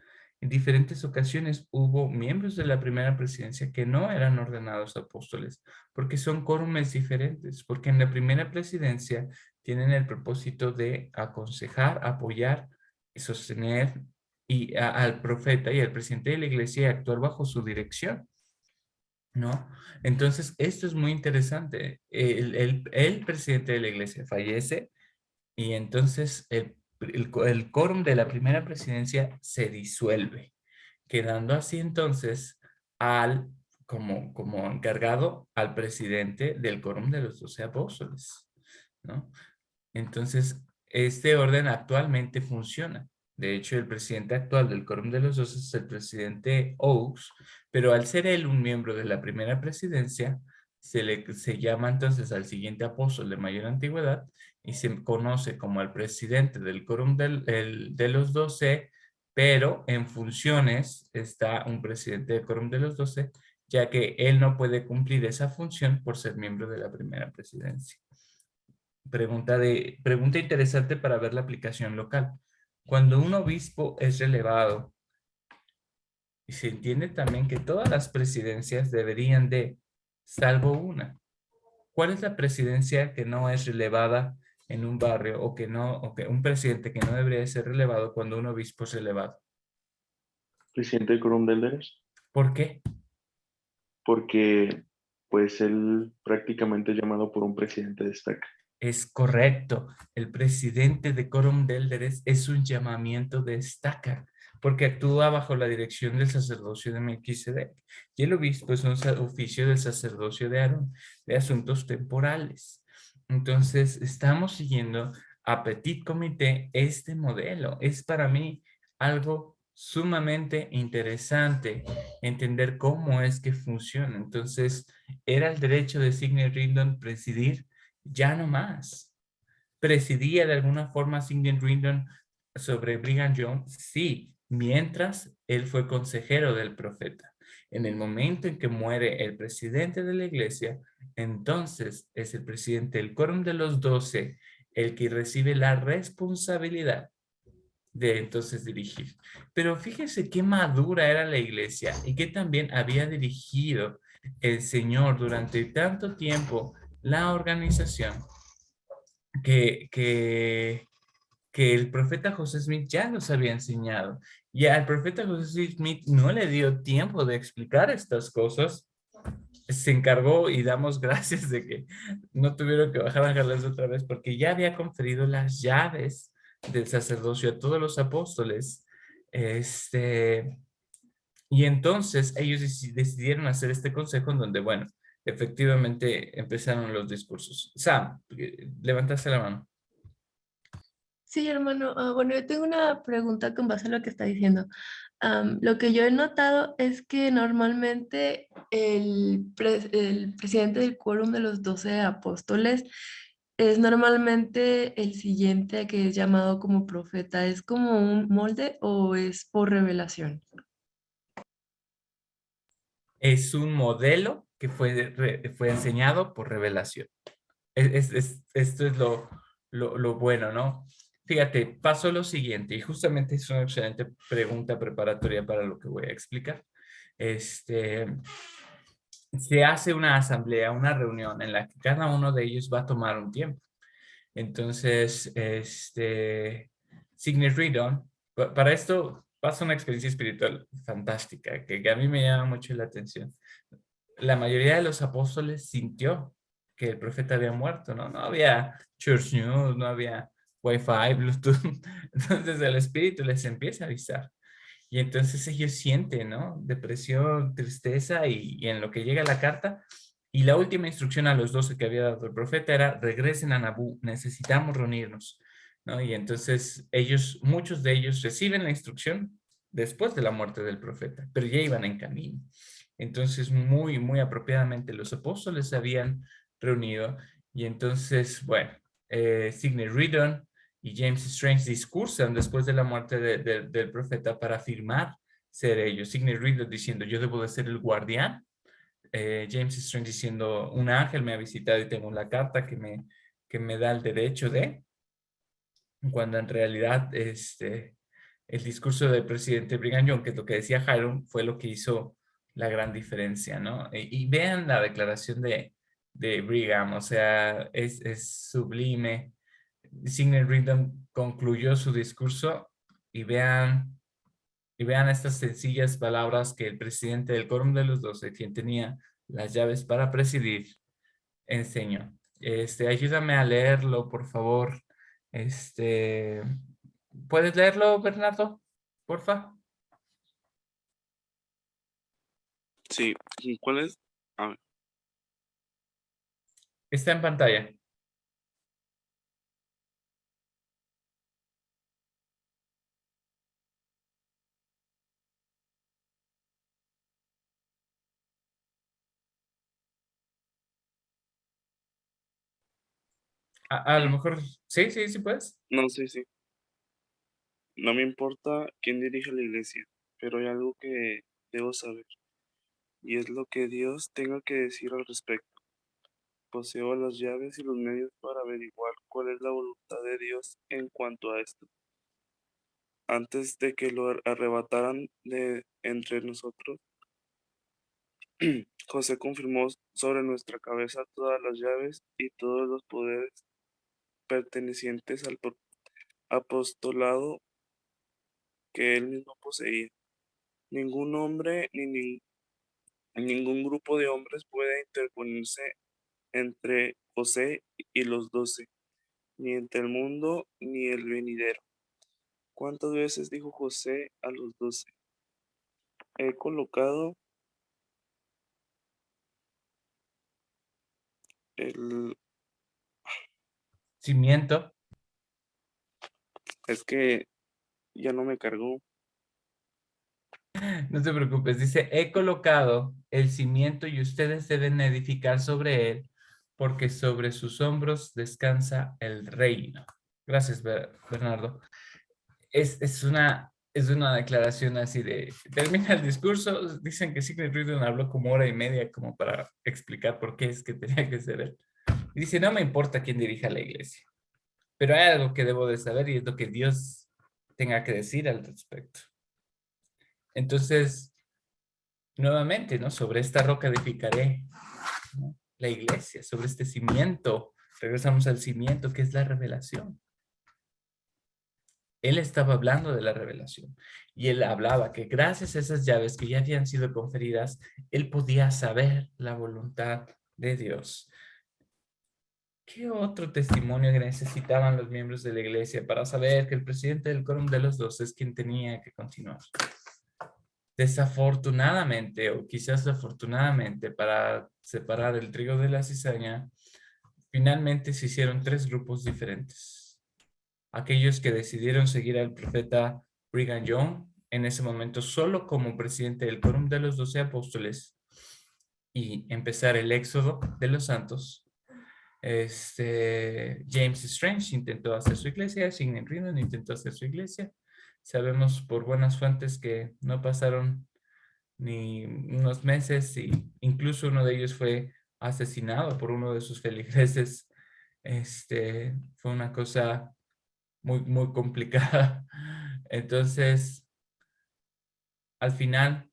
En diferentes ocasiones hubo miembros de la primera presidencia que no eran ordenados apóstoles, porque son quórumes diferentes, porque en la primera presidencia tienen el propósito de aconsejar, apoyar, sostener al profeta y al presidente de la iglesia y actuar bajo su dirección, ¿no? Entonces, esto es muy interesante. El presidente de la iglesia fallece y entonces el quórum de la primera presidencia se disuelve, quedando así entonces como encargado al presidente del quórum de los 12 apóstoles, ¿no? Entonces, este orden actualmente funciona. De hecho, el presidente actual del quórum de los 12 es el presidente Oaks, pero al ser él un miembro de la primera presidencia, se llama entonces al siguiente apóstol de mayor antigüedad y se conoce como el presidente del quórum de los 12, pero en funciones está un presidente del quórum de los 12, ya que él no puede cumplir esa función por ser miembro de la primera presidencia. Pregunta interesante para ver la aplicación local. Cuando un obispo es relevado, y se entiende también que todas las presidencias deberían de, salvo una. ¿Cuál es la presidencia que no es relevada en un barrio o que no, o que un presidente que no debería ser relevado cuando un obispo es relevado? Presidente del Quórum de Elders, ¿Por qué? porque pues él prácticamente es llamado por un presidente de estaca. Es correcto. El presidente de Quórum de Elders es un llamamiento de estaca, porque actúa bajo la dirección del sacerdocio de Melquisedec. Y el obispo es un oficio del sacerdocio de Aarón, de asuntos temporales. Entonces, estamos siguiendo a Petit Comité este modelo. Es para mí algo sumamente interesante entender cómo es que funciona. Entonces, era el derecho de Sidney Rigdon presidir, ya no más. ¿Presidía de alguna forma Sidney Rigdon sobre Brigham Young? Sí, mientras él fue consejero del profeta. En el momento en que muere el presidente de la iglesia, entonces es el presidente del quórum de los 12 el que recibe la responsabilidad de entonces dirigir. Pero fíjense qué madura era la iglesia y que también había dirigido el Señor durante tanto tiempo la organización que, que, que el profeta José Smith ya los había enseñado. Y al profeta José Smith no le dio tiempo de explicar estas cosas. Se encargó y damos gracias de que no tuvieron que bajar a Ángeles otra vez porque ya había conferido las llaves del sacerdocio a todos los apóstoles. Y entonces ellos decidieron hacer este consejo en donde, bueno, efectivamente empezaron los discursos. Sam, levantaste la mano. Sí, hermano. Bueno, yo tengo una pregunta con base a lo que está diciendo. Lo que yo he notado es que normalmente el presidente del quórum de los 12 apóstoles es normalmente el siguiente que es llamado como profeta. ¿Es como un molde o es por revelación? Es un modelo que fue enseñado por revelación. Esto es lo bueno, ¿no? Fíjate, pasó lo siguiente, y justamente es una excelente pregunta preparatoria para lo que voy a explicar. Se hace una asamblea, una reunión en la que cada uno de ellos va a tomar un tiempo. Entonces, Sidney Rigdon, para esto pasa una experiencia espiritual fantástica que a mí me llama mucho la atención. La mayoría de los apóstoles sintió que el profeta había muerto, ¿no? No había Church News, no había Wi-Fi, Bluetooth. Entonces el espíritu les empieza a avisar. Y entonces ellos sienten, ¿no? Depresión, tristeza y en lo que llega la carta. Y la última instrucción a los 12 que había dado el profeta era, regresen a Nabú, necesitamos reunirnos, ¿no? Y entonces ellos, muchos de ellos reciben la instrucción después de la muerte del profeta, pero ya iban en camino. Entonces, muy apropiadamente los apóstoles se habían reunido y entonces, bueno, Sidney Rigdon y James Strange discursan después de la muerte del profeta para afirmar ser ellos. Sidney Rigdon diciendo, yo debo de ser el guardián. James Strange diciendo, un ángel me ha visitado y tengo la carta que me da el derecho de, cuando en realidad el discurso del presidente Brigham Young, que es lo que decía Hiram, fue lo que hizo la gran diferencia, ¿no? Y vean la declaración de Brigham, o sea, es sublime. Sidney Rigdon concluyó su discurso y vean estas sencillas palabras que el presidente del Quórum de los 12, quien tenía las llaves para presidir, enseñó. Ayúdame a leerlo, por favor. ¿Puedes leerlo, Bernardo? Porfa. Sí, ¿cuál es? A ver. Está en pantalla. A lo mejor, sí, sí, sí puedes. No, sí, sí. No me importa quién dirige la iglesia, pero hay algo que debo saber, y es lo que Dios tenga que decir al respecto. Poseo las llaves y los medios para averiguar cuál es la voluntad de Dios en cuanto a esto. Antes de que lo arrebataran de entre nosotros, José confirmó sobre nuestra cabeza todas las llaves y todos los poderes pertenecientes al apostolado que él mismo poseía. Ningún hombre ni ningún grupo de hombres puede interponerse entre José y los 12, ni entre el mundo ni el venidero. ¿Cuántas veces dijo José a los 12? He colocado el... Cimiento. Es que ya no me cargó. No te preocupes, dice, he colocado el cimiento y ustedes deben edificar sobre él, porque sobre sus hombros descansa el reino. Gracias, Bernardo. Es una declaración así de, termina el discurso, dicen que Sigrid Rudin habló como hora y media como para explicar por qué es que tenía que ser él. Y dice, no me importa quién dirija la iglesia, pero hay algo que debo de saber y es lo que Dios tenga que decir al respecto. Entonces, nuevamente, ¿no? Sobre esta roca edificaré, ¿no? La iglesia, sobre este cimiento. Regresamos al cimiento que es la revelación. Él estaba hablando de la revelación y él hablaba que gracias a esas llaves que ya habían sido conferidas, él podía saber la voluntad de Dios. ¿Qué otro testimonio necesitaban los miembros de la iglesia para saber que el presidente del Quórum de los 12 es quien tenía que continuar? Desafortunadamente, o quizás afortunadamente, para separar el trigo de la cizaña, finalmente se hicieron 3 grupos diferentes. Aquellos que decidieron seguir al profeta Brigham Young, en ese momento solo como presidente del Quórum de los 12 apóstoles, y empezar el éxodo de los santos. James Strange intentó hacer su iglesia, Sigmund Rindon intentó hacer su iglesia. Sabemos por buenas fuentes que no pasaron ni unos meses y incluso uno de ellos fue asesinado por uno de sus feligreses. Fue una cosa muy, muy complicada. Entonces, al final,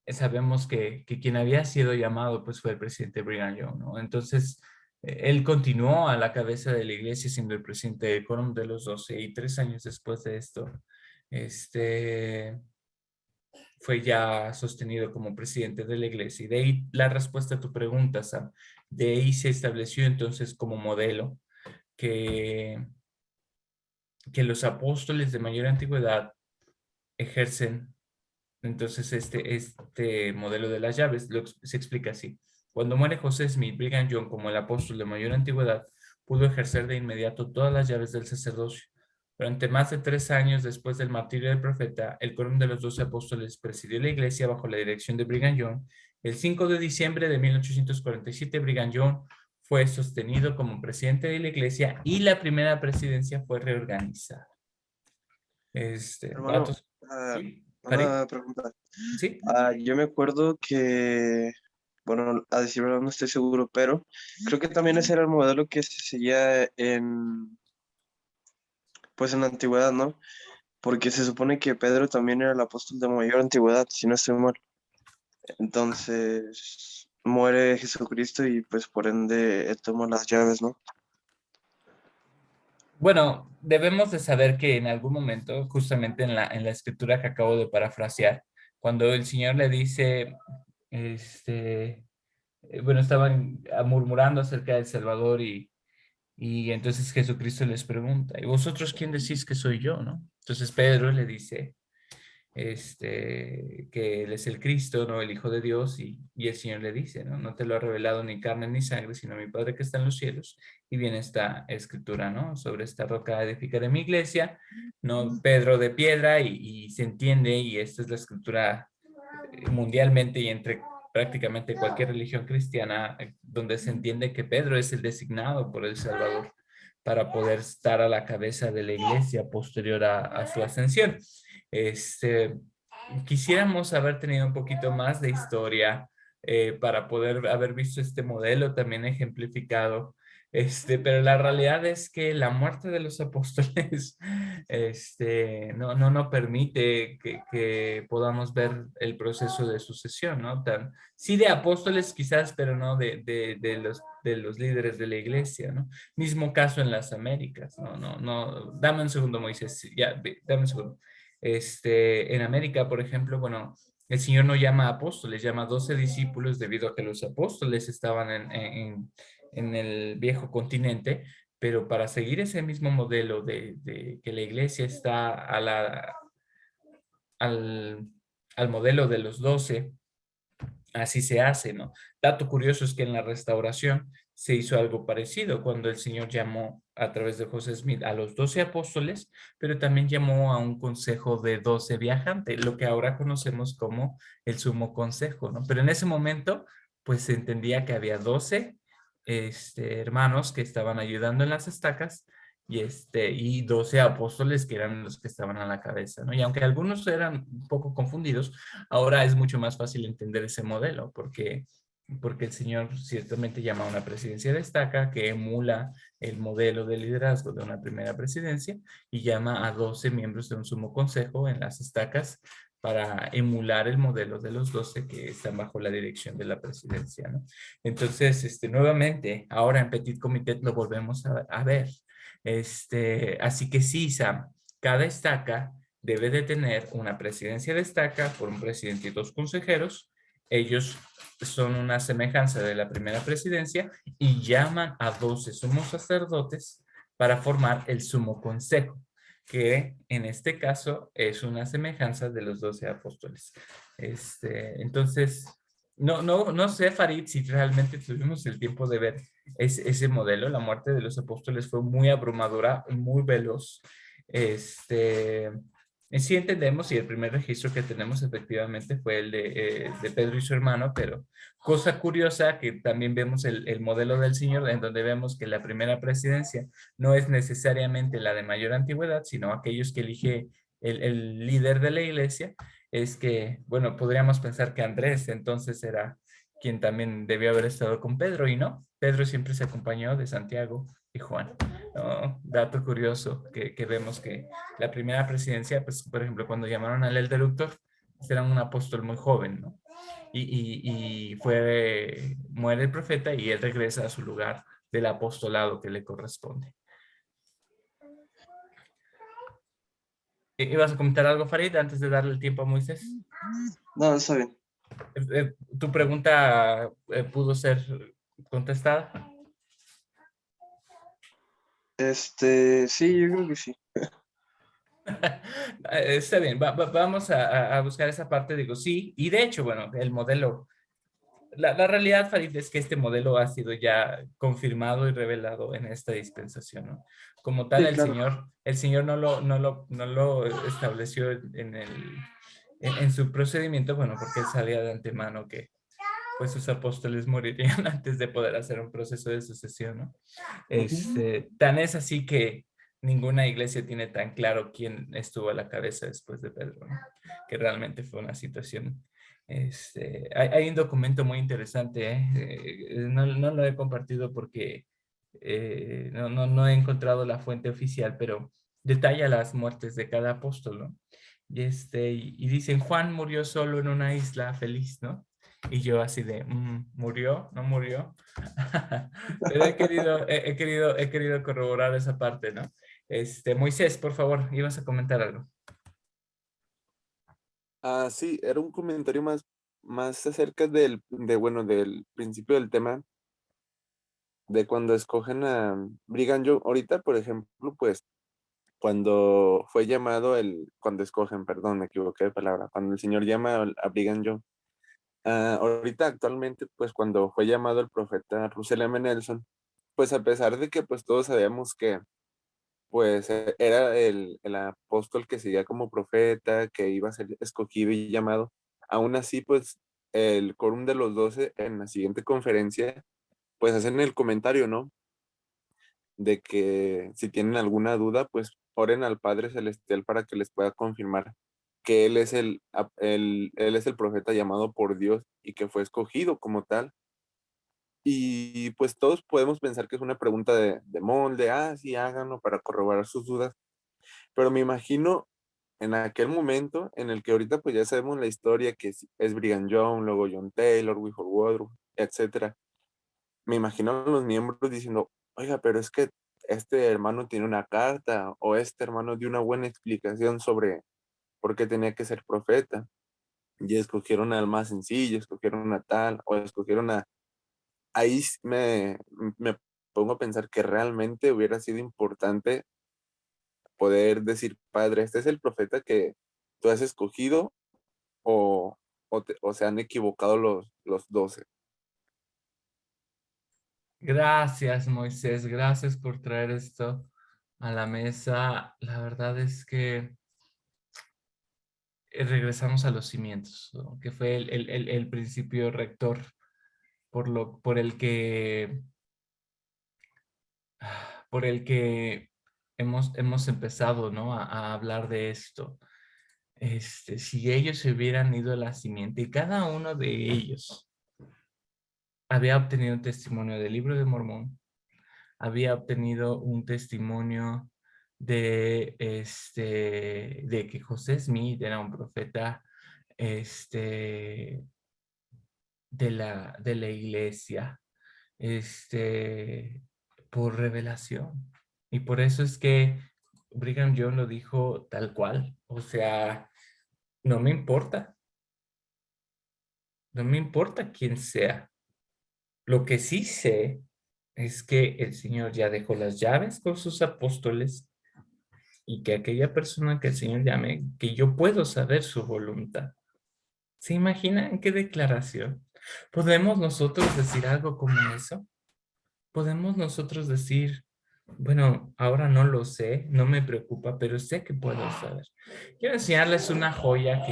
sabemos que quien había sido llamado pues fue el presidente Brigham Young, ¿no? Entonces, él continuó a la cabeza de la iglesia siendo el presidente del Quórum de los 12 y 3 años después de esto, fue ya sostenido como presidente de la iglesia. Y de ahí la respuesta a tu pregunta, Sam. De ahí se estableció entonces como modelo que los apóstoles de mayor antigüedad ejercen. Entonces este modelo de las llaves se explica así. Cuando muere José Smith, Brigham Young como el apóstol de mayor antigüedad pudo ejercer de inmediato todas las llaves del sacerdocio. Durante más de 3 años después del martirio del profeta, el Quórum de los 12 apóstoles presidió la iglesia bajo la dirección de Brigham Young. El 5 de diciembre de 1847, Brigham Young fue sostenido como presidente de la iglesia y la primera presidencia fue reorganizada. Hermano, Datos. ¿Sí? una pregunta. ¿Sí? Yo me acuerdo que, bueno, a decir verdad no estoy seguro, pero creo que también ese era el modelo que se seguía pues en la antigüedad, ¿no? Porque se supone que Pedro también era el apóstol de mayor antigüedad, si no estoy mal. Entonces muere Jesucristo y pues por ende él toma las llaves, ¿no? Bueno, debemos de saber que en algún momento, justamente en la escritura que acabo de parafrasear, cuando el Señor le dice, bueno, estaban murmurando acerca del Salvador y entonces Jesucristo les pregunta, ¿y vosotros quién decís que soy yo, no? Entonces Pedro le dice, que él es el Cristo, ¿no? El Hijo de Dios, y el Señor le dice, ¿no? No te lo ha revelado ni carne ni sangre, sino mi Padre que está en los cielos. Y viene esta escritura, ¿no? Sobre esta roca edificaré mi iglesia, ¿no? Pedro de piedra, y se entiende, y esta es la escritura mundialmente y entre prácticamente cualquier religión cristiana, donde se entiende que Pedro es el designado por el Salvador para poder estar a la cabeza de la iglesia posterior a su ascensión. Este, quisiéramos haber tenido un poquito más de historia para poder haber visto este modelo también ejemplificado. Pero la realidad es que la muerte de los apóstoles no permite que podamos ver el proceso de sucesión, ¿no? Sí de apóstoles quizás, pero no de los líderes de la iglesia, ¿no? Mismo caso en las Américas, no. Dame un segundo, Moisés, ya, dame un segundo. En América, por ejemplo, bueno, el Señor no llama a apóstoles, llama a 12 discípulos debido a que los apóstoles estaban en el viejo continente, pero para seguir ese mismo modelo de que la iglesia está al, al modelo de los 12, así se hace, ¿no? Dato curioso es que en la restauración se hizo algo parecido cuando el Señor llamó a través de José Smith a los 12 apóstoles, pero también llamó a un consejo de 12 viajantes, lo que ahora conocemos como el sumo consejo, ¿no? Pero en ese momento, pues se entendía que había 12 hermanos que estaban ayudando en las estacas y 12 apóstoles que eran los que estaban a la cabeza, ¿no? Y aunque algunos eran un poco confundidos, ahora es mucho más fácil entender ese modelo porque el Señor ciertamente llama a una presidencia de estaca que emula el modelo de liderazgo de una primera presidencia y llama a 12 miembros de un sumo consejo en las estacas para emular el modelo de los 12 que están bajo la dirección de la presidencia, ¿no? Entonces, nuevamente, ahora en Petit Comité lo volvemos a ver. Así que sí, Sam, cada estaca debe de tener una presidencia de estaca por un presidente y 2 consejeros. Ellos son una semejanza de la primera presidencia y llaman a 12 sumos sacerdotes para formar el sumo consejo, que en este caso es una semejanza de los 12 apóstoles. Entonces, no sé, Farid, si realmente tuvimos el tiempo de ver ese modelo. La muerte de los apóstoles fue muy abrumadora, muy veloz. Sí entendemos y el primer registro que tenemos efectivamente fue el de Pedro y su hermano, pero cosa curiosa que también vemos el modelo del Señor, en donde vemos que la primera presidencia no es necesariamente la de mayor antigüedad, sino aquellos que elige el líder de la iglesia, es que, bueno, podríamos pensar que Andrés entonces era quien también debió haber estado con Pedro y no, Pedro siempre se acompañó de Santiago y Juan. ¿No? Dato curioso que vemos que la primera presidencia, pues por ejemplo, cuando llamaron al elder doctor, era un apóstol muy joven, ¿no? Y muere el profeta y él regresa a su lugar del apostolado que le corresponde. ¿Ibas a comentar algo, Farid, antes de darle el tiempo a Moisés? No, está bien. ¿Tu pregunta pudo ser contestada? Sí, yo creo que sí. Está bien, vamos a buscar esa parte, digo, sí, y de hecho, bueno, el modelo, la realidad, Farid, es que este modelo ha sido ya confirmado y revelado en esta dispensación, ¿no? Como tal, Sí, claro. el Señor no lo estableció en su procedimiento, bueno, porque él sabía de antemano que pues sus apóstoles morirían antes de poder hacer un proceso de sucesión, ¿no? Tan es así que ninguna iglesia tiene tan claro quién estuvo a la cabeza después de Pedro, ¿no? Que realmente fue una situación. Hay un documento muy interesante, no lo he compartido porque no he encontrado la fuente oficial, pero detalla las muertes de cada apóstol, ¿no? Y dicen, Juan murió solo en una isla feliz, ¿no? Y yo así de, ¿murió? ¿No murió? Pero he querido corroborar esa parte, ¿no? Moisés, por favor, ibas a comentar algo. Sí, era un comentario más acerca bueno, del principio del tema, de cuando escogen a Brigham Young. Ahorita, por ejemplo, pues, cuando fue llamado cuando escogen, perdón, me equivoqué de palabra, cuando el Señor llama a Brigham Young. Ahorita actualmente, pues cuando fue llamado el profeta Russell M. Nelson, pues a pesar de que pues todos sabíamos que pues era el apóstol que seguía como profeta, que iba a ser escogido y llamado, aún así pues el quórum de los 12 en la siguiente conferencia, pues hacen el comentario, ¿no? De que si tienen alguna duda, pues oren al Padre Celestial para que les pueda confirmar que Él es Él es el profeta llamado por Dios y que fue escogido como tal. Y pues todos podemos pensar que es una pregunta de molde, sí, háganlo para corroborar sus dudas, pero me imagino en aquel momento en el que ahorita pues ya sabemos la historia que es Brigham Young, luego John Taylor, Wilford Woodruff, etcétera. Me imagino a los miembros diciendo, oiga, pero es que este hermano tiene una carta o este hermano dio una buena explicación sobre por qué tenía que ser profeta. Y escogieron al más sencillo, escogieron a tal, o escogieron a... Ahí me pongo a pensar que realmente hubiera sido importante poder decir, Padre, este es el profeta que tú has escogido o se han equivocado los 12. Gracias, Moisés. Gracias por traer esto a la mesa. La verdad es que regresamos a los cimientos, ¿no? Que fue el principio rector por el que hemos empezado, ¿no? A hablar de esto. Si ellos se hubieran ido a la simiente y cada uno de ellos había obtenido un testimonio del Libro de Mormón, había obtenido un testimonio de que José Smith era un profeta de la iglesia, por revelación. Y por eso es que Brigham Young lo dijo tal cual. O sea, no me importa. No me importa quién sea. Lo que sí sé es que el Señor ya dejó las llaves con sus apóstoles y que aquella persona que el Señor llame, que yo puedo saber su voluntad. ¿Se imaginan qué declaración? ¿Podemos nosotros decir algo como eso? ¿Podemos nosotros decir, bueno, ahora no lo sé, no me preocupa, pero sé que puedo saber? Quiero enseñarles una joya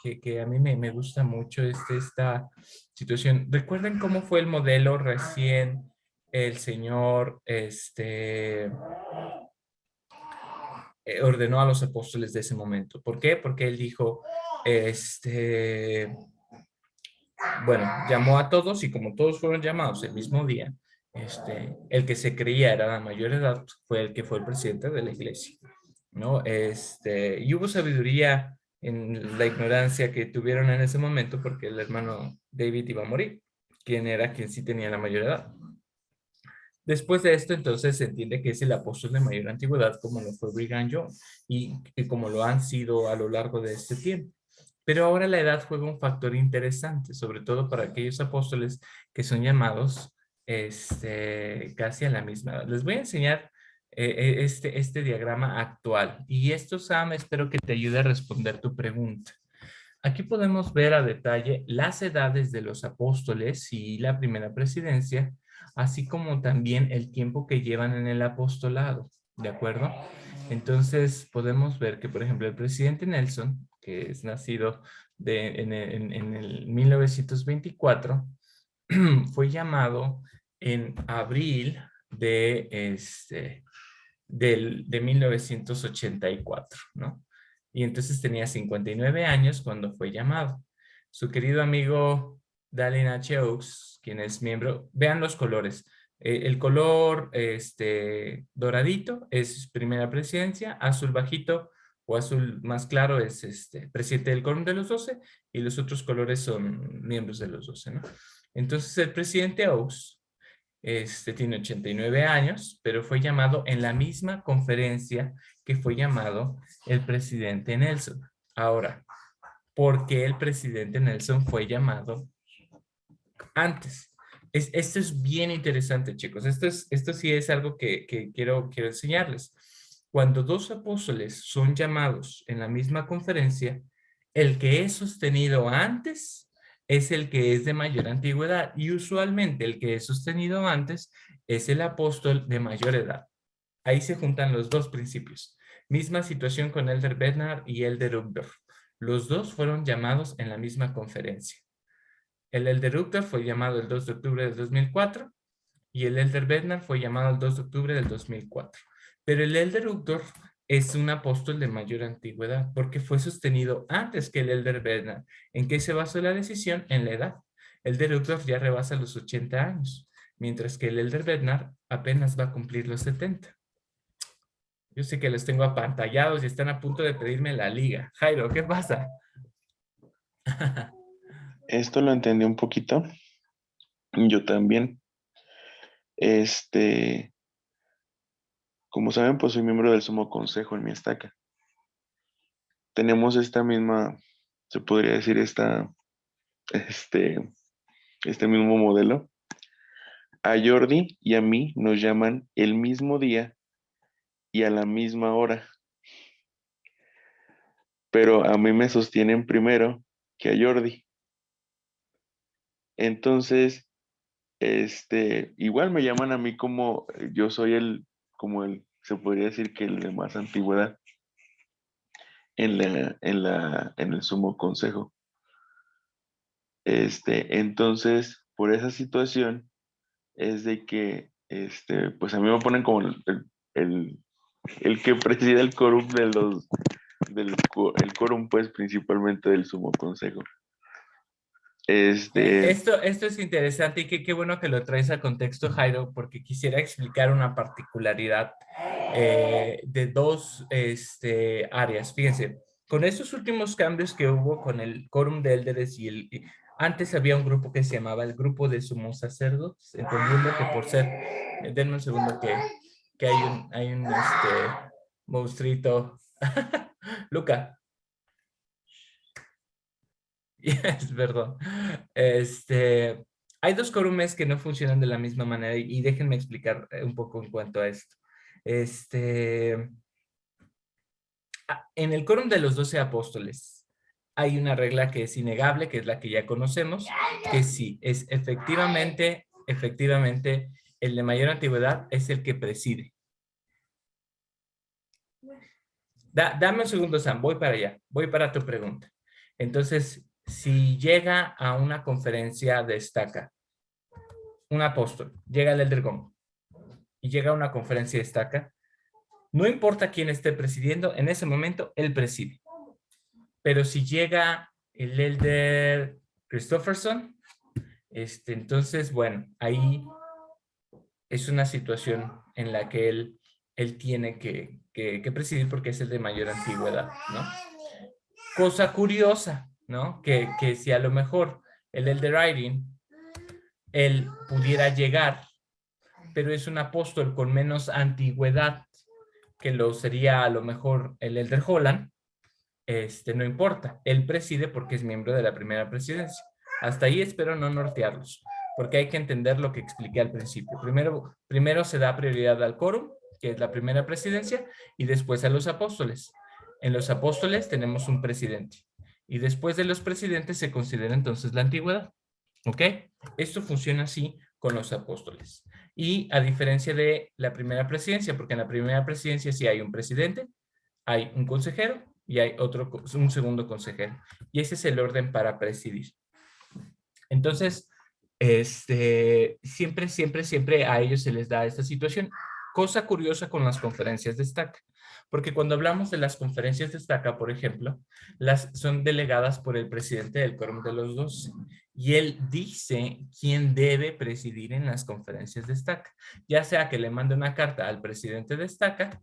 que a mí me gusta mucho, esta situación. ¿Recuerden cómo fue el modelo recién el Señor ordenó a los apóstoles de ese momento? ¿Por qué? Porque Él dijo, bueno, llamó a todos y como todos fueron llamados el mismo día, el que se creía era la mayor edad fue el que fue el presidente de la iglesia, ¿no? Y hubo sabiduría en la ignorancia que tuvieron en ese momento porque el hermano David iba a morir, quien sí tenía la mayor edad. Después de esto, entonces se entiende que es el apóstol de mayor antigüedad, como lo fue Brigham Young, y como lo han sido a lo largo de este tiempo. Pero ahora la edad juega un factor interesante, sobre todo para aquellos apóstoles que son llamados casi a la misma edad. Les voy a enseñar este diagrama actual. Y esto, Sam, espero que te ayude a responder tu pregunta. Aquí podemos ver a detalle las edades de los apóstoles y la primera presidencia, así como también el tiempo que llevan en el apostolado, ¿de acuerdo? Entonces podemos ver que, por ejemplo, el presidente Nelson, que es nacido en el 1924, fue llamado en abril de 1984, ¿no? Y entonces tenía 59 años cuando fue llamado. Su querido amigo Dallin H. Oaks, quien es miembro, vean los colores. El color doradito es primera presidencia, azul bajito o azul más claro es presidente del quórum de los 12 y los otros colores son miembros de los 12, ¿no? Entonces el presidente Oaks tiene 89 años, pero fue llamado en la misma conferencia que fue llamado el presidente Nelson. Ahora, ¿por qué el presidente Nelson fue llamado antes? Esto es bien interesante, chicos. Esto sí es algo que quiero enseñarles. Cuando dos apóstoles son llamados en la misma conferencia, el que es sostenido antes es el que es de mayor antigüedad y usualmente el que es sostenido antes es el apóstol de mayor edad. Ahí se juntan los dos principios. Misma situación con Elder Bednar y Elder Uchtdorf. Los dos fueron llamados en la misma conferencia. El elder Uchtdorf fue llamado el 2 de octubre del 2004 y el elder Bednar fue llamado el 2 de octubre del 2004. Pero el elder Uchtdorf es un apóstol de mayor antigüedad porque fue sostenido antes que el elder Bednar. ¿En qué se basó la decisión? En la edad. El elder Uchtdorf ya rebasa los 80 años, mientras que el elder Bednar apenas va a cumplir los 70. Yo sé que los tengo apantallados y están a punto de pedirme la liga. Jairo, ¿qué pasa? Esto lo entendí un poquito. Yo también. Como saben, pues soy miembro del Sumo Consejo en mi estaca. Tenemos esta misma, se podría decir, este mismo modelo. A Jordi y a mí nos llaman el mismo día y a la misma hora. Pero a mí me sostienen primero que a Jordi. Entonces, igual me llaman a mí como yo soy se podría decir que el de más antigüedad en el Sumo Consejo. Entonces, por esa situación, es de que, pues a mí me ponen como el que preside el quórum el quórum, pues, principalmente del Sumo Consejo. Esto es interesante y qué bueno que lo traes a contexto, Jairo, porque quisiera explicar una particularidad de dos áreas. Fíjense, con estos últimos cambios que hubo con el quórum de élderes antes había un grupo que se llamaba el grupo de sumos sacerdotes, entendiendo que por ser, denme un segundo que hay un monstruito. Luca. Yes, perdón. Hay dos quórumes que no funcionan de la misma manera y déjenme explicar un poco en cuanto a esto. En el quórum de los 12 apóstoles hay una regla que es innegable, que es la que ya conocemos, que sí, es efectivamente, el de mayor antigüedad es el que preside. Dame un segundo, Sam, voy para allá, voy para tu pregunta. Entonces, si llega a una conferencia de estaca, un apóstol, llega el elder Gong y llega a una conferencia de estaca, no importa quién esté presidiendo, en ese momento él preside. Pero si llega el elder Christopherson, entonces, bueno, ahí es una situación en la que él tiene que presidir porque es el de mayor antigüedad, ¿no? Cosa curiosa, ¿no? Que si a lo mejor el elder Irene, él pudiera llegar, pero es un apóstol con menos antigüedad que lo sería a lo mejor el elder Holland, no importa, él preside porque es miembro de la primera presidencia. Hasta ahí espero no nortearlos, porque hay que entender lo que expliqué al principio. Primero se da prioridad al quórum, que es la primera presidencia, y después a los apóstoles. En los apóstoles tenemos un presidente, y después de los presidentes se considera entonces la antigüedad. ¿Ok? Esto funciona así con los apóstoles. Y a diferencia de la primera presidencia, porque en la primera presidencia sí hay un presidente, hay un consejero y hay un segundo consejero. Y ese es el orden para presidir. Entonces, siempre a ellos se les da esta situación. Cosa curiosa con las conferencias de estaca, porque cuando hablamos de las conferencias de estaca, por ejemplo, son delegadas por el presidente del quórum de los 12 y él dice quién debe presidir en las conferencias de estaca, ya sea que le mande una carta al presidente de estaca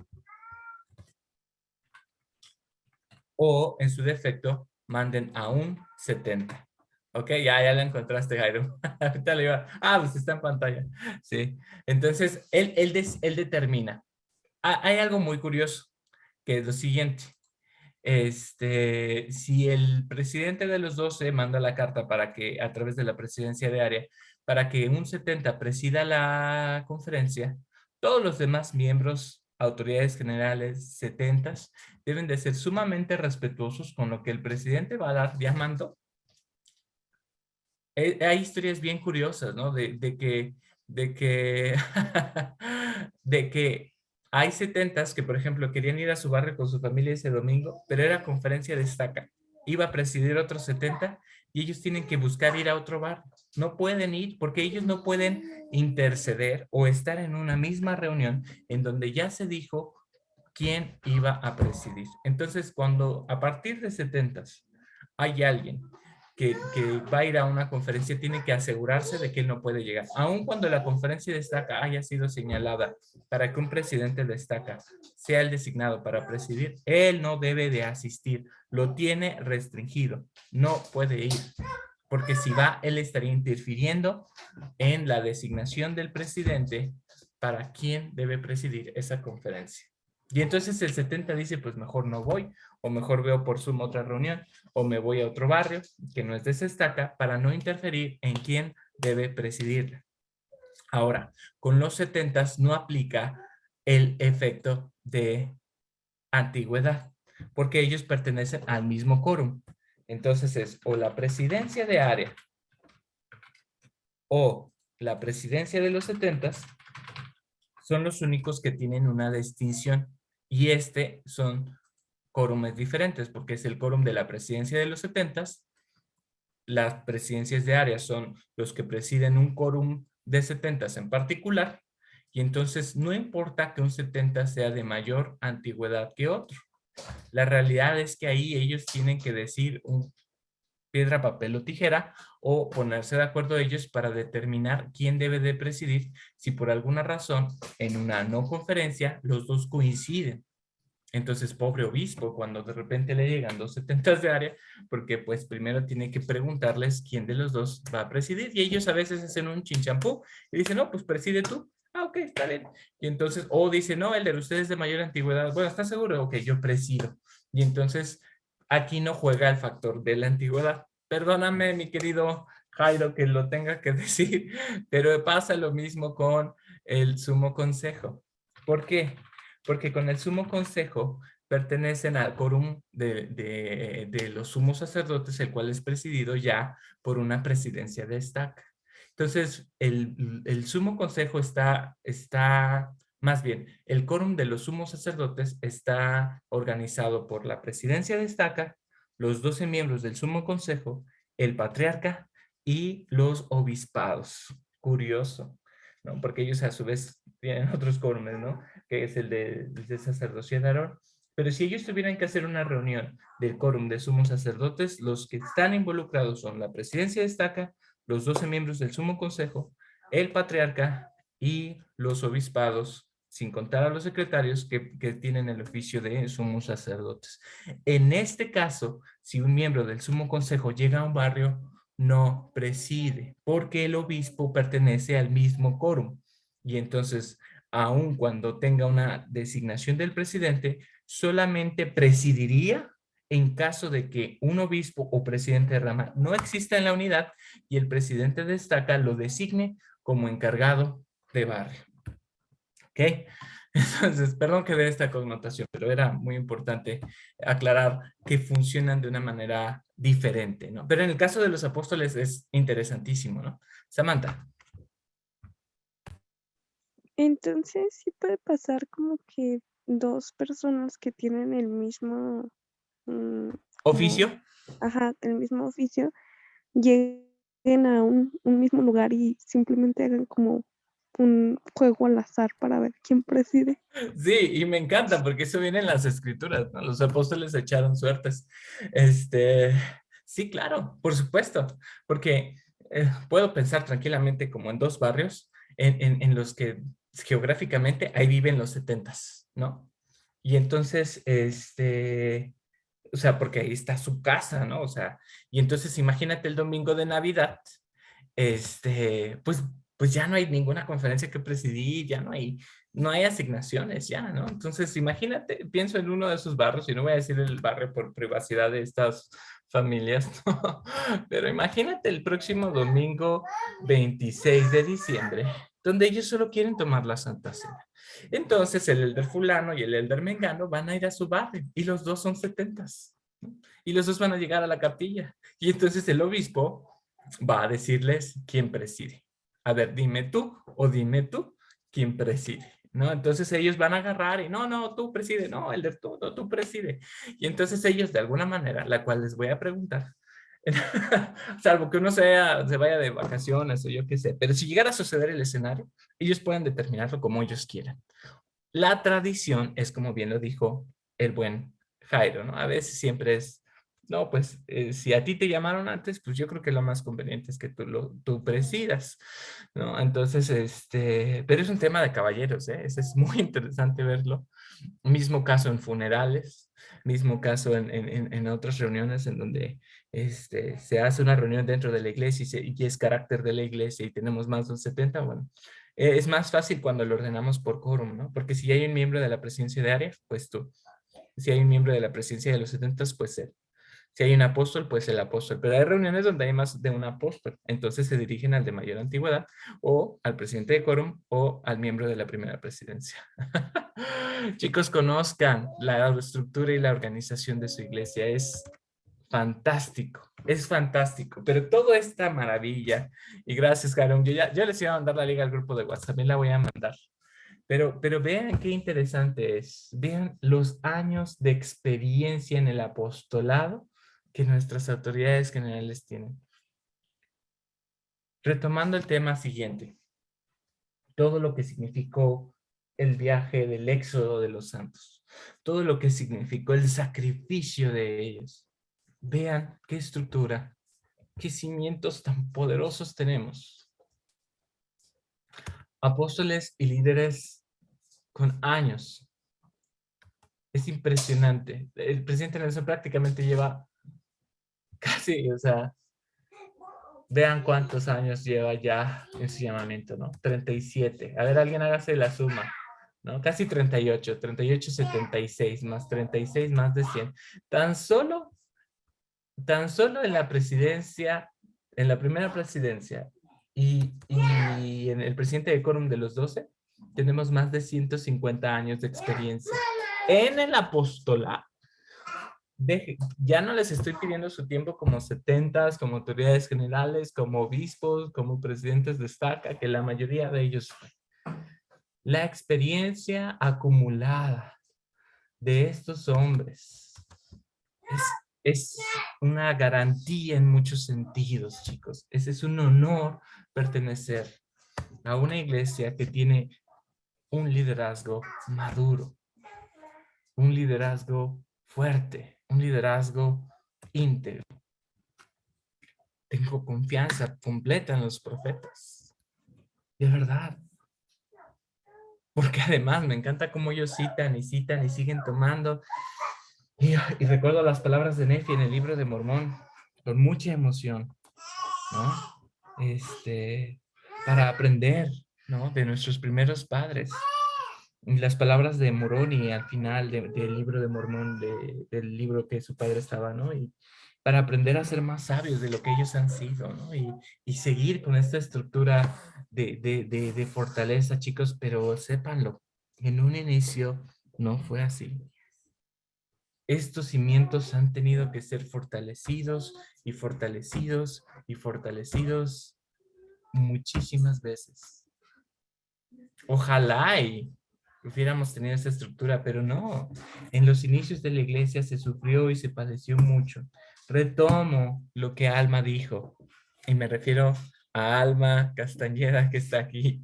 o en su defecto manden a un 70. Ok, ya lo encontraste, Jairo. Ahorita le iba. Pues está en pantalla. Sí. Entonces, él determina. Hay algo muy curioso, que es lo siguiente. Si el presidente de los 12 manda la carta para que, a través de la presidencia de área, para que un 70 presida la conferencia, todos los demás miembros, autoridades generales, 70, deben de ser sumamente respetuosos con lo que el presidente va a dar ya mando. Hay historias bien curiosas, ¿no? De que hay 70 que, por ejemplo, querían ir a su barrio con su familia ese domingo, pero era conferencia de estaca. iba a presidir otros 70 y ellos tienen que buscar ir a otro barrio. No pueden ir porque ellos no pueden interceder o estar en una misma reunión en donde ya se dijo quién iba a presidir. Entonces, cuando a partir de 70 hay alguien que va a ir a una conferencia, tiene que asegurarse de que él no puede llegar. Aun cuando la conferencia de estaca haya sido señalada para que un presidente de estaca sea el designado para presidir, él no debe de asistir. Lo tiene restringido. No puede ir. Porque si va, él estaría interfiriendo en la designación del presidente para quién debe presidir esa conferencia. Y entonces el 70 dice, pues mejor no voy, o mejor veo por Zoom otra reunión, o me voy a otro barrio que no es de esa estaca para no interferir en quién debe presidirla. Ahora, con los 70 no aplica el efecto de antigüedad, porque ellos pertenecen al mismo quórum. Entonces es o la presidencia de área o la presidencia de los 70 son los únicos que tienen una distinción. Y son quórumes diferentes, porque es el quórum de la presidencia de los 70. Las presidencias de área son los que presiden un quórum de 70 en particular. Y entonces no importa que un 70 sea de mayor antigüedad que otro. La realidad es que ahí ellos tienen que decir un piedra, papel o tijera o ponerse de acuerdo ellos para determinar quién debe de presidir si por alguna razón en una no conferencia los dos coinciden. Entonces, pobre obispo, cuando de repente le llegan 2 70 de área, porque pues primero tiene que preguntarles quién de los dos va a presidir y ellos a veces hacen un chinchampú y dicen, no, pues preside tú. Ah, ok, está bien. Y entonces, o dice, no, Elder, usted es de mayor antigüedad. Bueno, ¿está seguro? Ok, yo presido. Y entonces, aquí no juega el factor de la antigüedad. Perdóname, mi querido Jairo, que lo tenga que decir, pero pasa lo mismo con el sumo consejo. ¿Por qué? Porque con el sumo consejo pertenecen al quórum de los sumos sacerdotes, el cual es presidido ya por una presidencia de estaca. Entonces, el sumo consejo más bien, el quórum de los sumos sacerdotes está organizado por la presidencia de estaca, los 12 miembros del sumo consejo, el patriarca y los obispados. Curioso, ¿no? Porque ellos a su vez tienen otros quórumes, ¿no? Que es el de sacerdocio de Aarón. Pero si ellos tuvieran que hacer una reunión del quórum de sumos sacerdotes, los que están involucrados son la presidencia de estaca, los 12 miembros del sumo consejo, el patriarca y los obispados, sin contar a los secretarios que tienen el oficio de sumos sacerdotes. En este caso, si un miembro del sumo consejo llega a un barrio, no preside, porque el obispo pertenece al mismo quórum. Y entonces, aun cuando tenga una designación del presidente, solamente presidiría en caso de que un obispo o presidente de rama no exista en la unidad y el presidente de estaca lo designe como encargado de barrio. ¿Ok? Entonces, perdón que dé esta connotación, pero era muy importante aclarar que funcionan de una manera diferente, ¿no? Pero en el caso de los apóstoles es interesantísimo, ¿no? Samantha. Entonces, sí puede pasar como que dos personas que tienen el mismo ¿Oficio? El mismo oficio, lleguen a un mismo lugar y simplemente hagan como un juego al azar para ver quién preside. Sí, y me encanta porque eso viene en las escrituras, ¿no? Los apóstoles echaron suertes. Sí, claro, por supuesto, porque puedo pensar tranquilamente como en dos barrios en los que geográficamente ahí viven los 70s, ¿no? Y entonces, o sea, porque ahí está su casa, ¿no? O sea, y entonces imagínate el domingo de Navidad, pues ya no hay ninguna conferencia que presidir, ya no hay asignaciones ya, ¿no? Entonces, imagínate, pienso en uno de esos barrios, y no voy a decir el barrio por privacidad de estas familias, ¿no? Pero imagínate el próximo domingo 26 de diciembre, donde ellos solo quieren tomar la Santa Cena. Entonces, el elder fulano y el elder mengano van a ir a su barrio, y los dos son 70s, ¿no? Y los dos van a llegar a la capilla, y entonces el obispo va a decirles quién preside. A ver, dime tú o dime tú quién preside. ¿no? Entonces ellos van a agarrar y no, tú preside, no, el de todo, tú preside. Y entonces ellos de alguna manera, la cual les voy a preguntar, salvo que uno se vaya de vacaciones o yo qué sé, pero si llegara a suceder el escenario, ellos pueden determinarlo como ellos quieran. La tradición es, como bien lo dijo el buen Jairo, ¿no? A veces siempre es, no, pues si a ti te llamaron antes, pues yo creo que lo más conveniente es que tú presidas, ¿no? Entonces, pero es un tema de caballeros, ¿eh? Es muy interesante verlo. Mismo caso en funerales, mismo caso en otras reuniones en donde se hace una reunión dentro de la iglesia y es carácter de la iglesia y tenemos más de 70, bueno, es más fácil cuando lo ordenamos por quórum, ¿no? Porque si hay un miembro de la presidencia de área, pues tú. Si hay un miembro de la presidencia de los 70, pues él. Si hay un apóstol, pues el apóstol. Pero hay reuniones donde hay más de un apóstol. Entonces se dirigen al de mayor antigüedad o al presidente de quórum o al miembro de la primera presidencia. Chicos, conozcan la estructura y la organización de su iglesia. Es fantástico, pero toda esta maravilla, y gracias, Karen, yo les iba a mandar la liga al grupo de WhatsApp, también la voy a mandar, pero vean qué interesante es, vean los años de experiencia en el apostolado que nuestras autoridades generales tienen. Retomando el tema siguiente, todo lo que significó el viaje del éxodo de los santos, todo lo que significó el sacrificio de ellos. Vean qué estructura, qué cimientos tan poderosos tenemos. Apóstoles y líderes con años. Es impresionante. El presidente Nelson prácticamente lleva casi, o sea, vean cuántos años lleva ya en su llamamiento, ¿no? 37. A ver, alguien hágase la suma, ¿no? Casi 38, 76, más 36, más de 100. Tan solo en la presidencia, en la primera presidencia y en el presidente de quórum de los 12, tenemos más de 150 años de experiencia. En el apostolado, ya no les estoy pidiendo su tiempo como 70s, como autoridades generales, como obispos, como presidentes de estaca, que la mayoría de ellos fue. La experiencia acumulada de estos hombres es una garantía en muchos sentidos, chicos. Ese es un honor pertenecer a una iglesia que tiene un liderazgo maduro, un liderazgo fuerte, un liderazgo íntegro. Tengo confianza completa en los profetas. De verdad. Porque además me encanta cómo ellos citan y siguen tomando. Y recuerdo las palabras de Nefi en el libro de Mormón con mucha emoción, ¿no? Para aprender, ¿no? De nuestros primeros padres. Y las palabras de Moroni al final del libro de Mormón, del libro que su padre estaba, ¿no? Y para aprender a ser más sabios de lo que ellos han sido, ¿no? Y seguir con esta estructura de fortaleza, chicos, pero sépanlo, en un inicio no fue así. Estos cimientos han tenido que ser fortalecidos y fortalecidos y fortalecidos muchísimas veces. Ojalá y hubiéramos tenido esa estructura, pero no. En los inicios de la iglesia se sufrió y se padeció mucho. Retomo lo que Alma dijo, y me refiero a Alma Castañeda, que está aquí.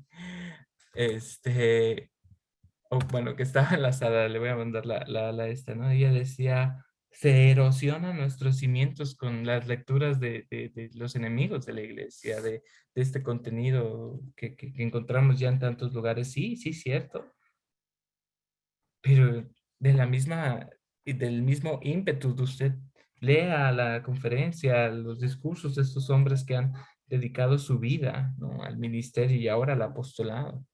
Bueno, que estaba en la sala, le voy a mandar la esta, ¿no? Ella decía, se erosionan nuestros cimientos con las lecturas de los enemigos de la iglesia, de este contenido que encontramos ya en tantos lugares. Sí, cierto. Pero del mismo ímpetu de usted lea la conferencia, los discursos de estos hombres que han dedicado su vida, ¿no? Al ministerio y ahora al apostolado.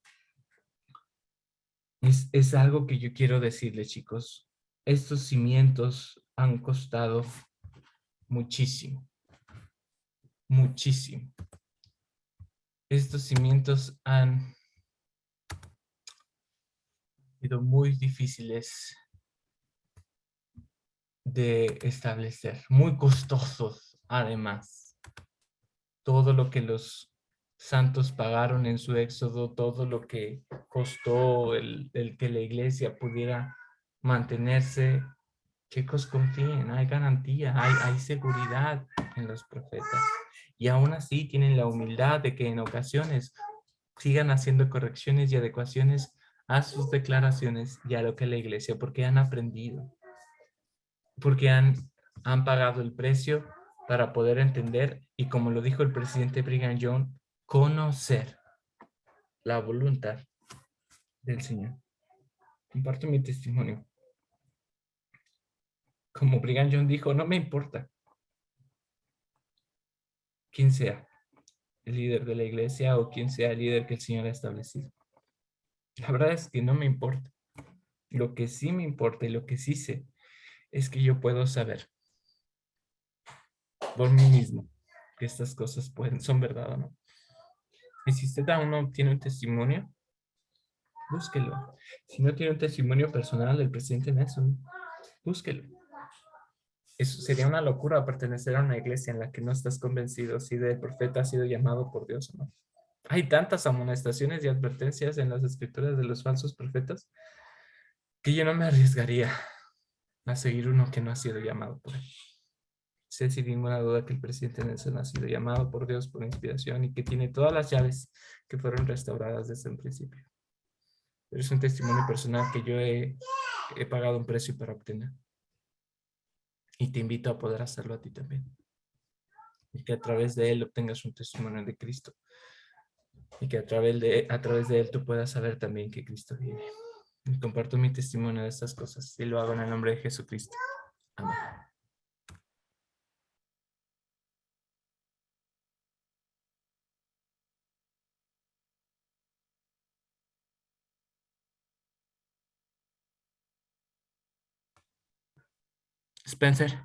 Es algo que yo quiero decirle, chicos. Estos cimientos han costado muchísimo. Muchísimo. Estos cimientos han sido muy difíciles de establecer, muy costosos además. Todo lo que los santos pagaron en su éxodo todo lo que costó el que la iglesia pudiera mantenerse. Chicos, confíen, hay garantía, hay seguridad en los profetas. Y aún así tienen la humildad de que en ocasiones sigan haciendo correcciones y adecuaciones a sus declaraciones y a lo que la iglesia, porque han aprendido, porque han pagado el precio para poder entender y, como lo dijo el presidente Brigham Young, conocer la voluntad del Señor. Comparto mi testimonio. Como Brigham Young dijo, no me importa quién sea el líder de la iglesia o quién sea el líder que el Señor ha establecido. La verdad es que no me importa. Lo que sí me importa y lo que sí sé es que yo puedo saber por mí mismo que estas cosas son verdad o no. Y si usted aún no tiene un testimonio, búsquelo. Si no tiene un testimonio personal del presidente Nelson, búsquelo. Eso sería una locura pertenecer a una iglesia en la que no estás convencido si el profeta ha sido llamado por Dios o no. Hay tantas amonestaciones y advertencias en las escrituras de los falsos profetas que yo no me arriesgaría a seguir uno que no ha sido llamado por él. Sé sin ninguna duda que el presidente Nelson ha sido llamado por Dios por inspiración y que tiene todas las llaves que fueron restauradas desde el principio. Pero es un testimonio personal que yo he pagado un precio para obtener. Y te invito a poder hacerlo a ti también. Y que a través de él obtengas un testimonio de Cristo. Y que a través de él tú puedas saber también que Cristo vive. Y comparto mi testimonio de estas cosas y lo hago en el nombre de Jesucristo. Amén. Spencer.